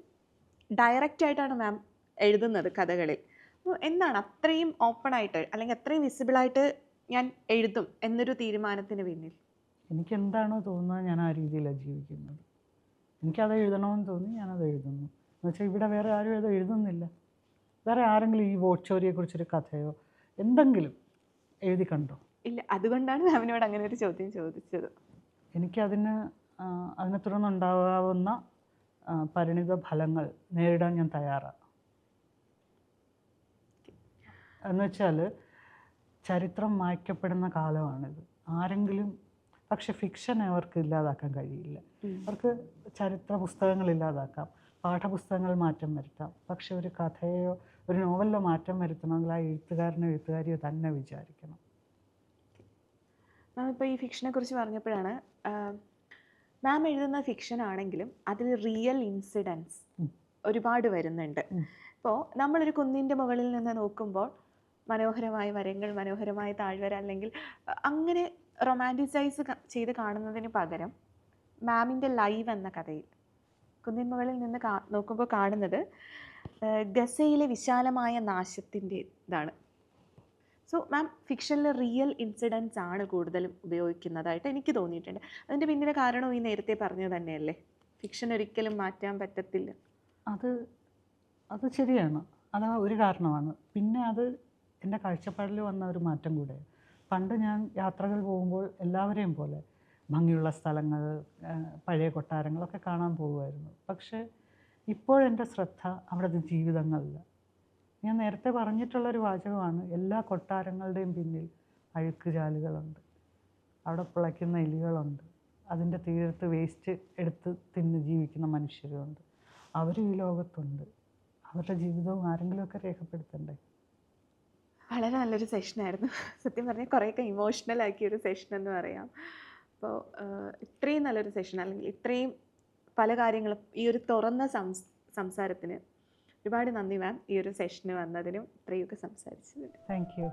ഡയറക്റ്റ് ആയിട്ടാണ് മാം എഴുതുന്നത് കഥകളിൽ. അപ്പോൾ എന്താണ് അത്രയും ഓപ്പൺ ആയിട്ട് അല്ലെങ്കിൽ അത്രയും വിസിബിളായിട്ട് ഞാൻ എഴുതും എന്നൊരു തീരുമാനത്തിന് പിന്നിൽ? എനിക്ക് എന്താണോ തോന്നുന്നത് ഞാൻ ആ രീതിയിലാണ് ജീവിക്കുന്നത്. എനിക്കത് എഴുതണമെന്ന് തോന്നി ഞാനത് എഴുതുന്നു. എന്നുവെച്ചാൽ ഇവിടെ വേറെ ആരും അത് എഴുതുന്നില്ല. വേറെ ആരെങ്കിലും ഈ വോട്ട് ചോരിയെക്കുറിച്ചൊരു കഥയോ എന്തെങ്കിലും എഴുതി കണ്ടോ? ഇല്ല. അതുകൊണ്ടാണ് മാമിനോട് അങ്ങനെ ഒരു ചോദ്യം ചോദിച്ചത്. അതിനെ തുടർന്നുണ്ടാകാവുന്ന പരിണിത ഫലങ്ങൾ നേരിടാൻ ഞാൻ തയ്യാറാണ്. എന്നുവെച്ചാൽ ചരിത്രം മായ്ക്കപ്പെടുന്ന കാലമാണിത്. ആരെങ്കിലും, പക്ഷെ ഫിക്ഷൻ അവർക്ക് ഇല്ലാതാക്കാൻ കഴിയില്ല. അവർക്ക് ചരിത്ര പുസ്തകങ്ങൾ ഇല്ലാതാക്കാം, പാഠപുസ്തകങ്ങൾ മാറ്റം വരുത്താം. പക്ഷെ ഒരു കഥയോ ഒരു നോവലിലോ മാറ്റം വരുത്തണമെങ്കിൽ ആ എഴുത്തുകാരനോ എഴുത്തുകാരിയോ തന്നെ വിചാരിക്കണം. മാം ഇപ്പോൾ ഈ ഫിക്ഷനെ കുറിച്ച് പറഞ്ഞപ്പോഴാണ്, മാം എഴുതുന്ന ഫിക്ഷൻ ആണെങ്കിലും അതിൽ റിയൽ ഇൻസിഡൻസ് ഒരുപാട് വരുന്നുണ്ട്. ഇപ്പോൾ നമ്മളൊരു കുന്നിൻ്റെ മുകളിൽ നിന്ന് നോക്കുമ്പോൾ മനോഹരമായ മരങ്ങൾ, മനോഹരമായ താഴ്വര, അല്ലെങ്കിൽ അങ്ങനെ റൊമാൻറ്റിസൈസ് ചെയ്ത് കാണുന്നതിന് പകരം മാമിൻ്റെ ലൈവ് എന്ന കഥയിൽ കുന്നിൻ മുകളിൽ നിന്ന് നോക്കുമ്പോൾ കാണുന്നത് ഗസയിലെ വിശാലമായ നാശത്തിൻ്റെ ഇതാണ്. സോ മാം ഫിക്ഷനിൽ റിയൽ ഇൻസിഡൻസ് ആണ് കൂടുതലും ഉപയോഗിക്കുന്നതായിട്ട് എനിക്ക് തോന്നിയിട്ടുണ്ട്. അതിൻ്റെ പിന്നിലെ കാരണവും ഈ നേരത്തെ പറഞ്ഞത് തന്നെയല്ലേ, ഫിക്ഷൻ ഒരിക്കലും മാറ്റാൻ പറ്റത്തില്ല. അത് അത് ശരിയാണ്. അത് ഒരു കാരണമാണ്. പിന്നെ അത് എൻ്റെ കാഴ്ചപ്പാടിൽ വന്ന ഒരു മാറ്റം കൂടെ. പണ്ട് ഞാൻ യാത്രകൾ പോകുമ്പോൾ എല്ലാവരെയും പോലെ ഭംഗിയുള്ള സ്ഥലങ്ങൾ, പഴയ കൊട്ടാരങ്ങളൊക്കെ കാണാൻ പോകുമായിരുന്നു. പക്ഷേ ഇപ്പോഴെൻ്റെ ശ്രദ്ധ അവിടുത്തെ ജീവിതങ്ങളില്ല. ഞാൻ നേരത്തെ പറഞ്ഞിട്ടുള്ളൊരു വാചകമാണ്, എല്ലാ കൊട്ടാരങ്ങളുടെയും പിന്നിൽ അഴുക്കുചാലുകളുണ്ട്, അവിടെ പിളയ്ക്കുന്ന എലികളുണ്ട്, അതിൻ്റെ തീരത്ത് വേസ്റ്റ് എടുത്ത് തിന്ന് ജീവിക്കുന്ന മനുഷ്യരുമുണ്ട്. അവരും ഈ ലോകത്തുണ്ട്. അവരുടെ ജീവിതവും ആരെങ്കിലുമൊക്കെ രേഖപ്പെടുത്തണ്ടേ. വളരെ നല്ലൊരു സെഷനായിരുന്നു. സത്യം പറഞ്ഞാൽ കുറേയൊക്കെ ഇമോഷണൽ ആക്കിയൊരു സെഷൻ എന്ന് പറയാം. അപ്പോൾ ഇത്രയും നല്ലൊരു സെഷൻ, അല്ലെങ്കിൽ ഇത്രയും പല കാര്യങ്ങളും ഈ ഒരു തുറന്ന സംസാരത്തിന് ഒരുപാട് നന്ദി മാം, ഈ ഒരു സെഷന് വന്നതിനും ഇത്രയൊക്കെ സംസാരിച്ചതിനും. Thank you.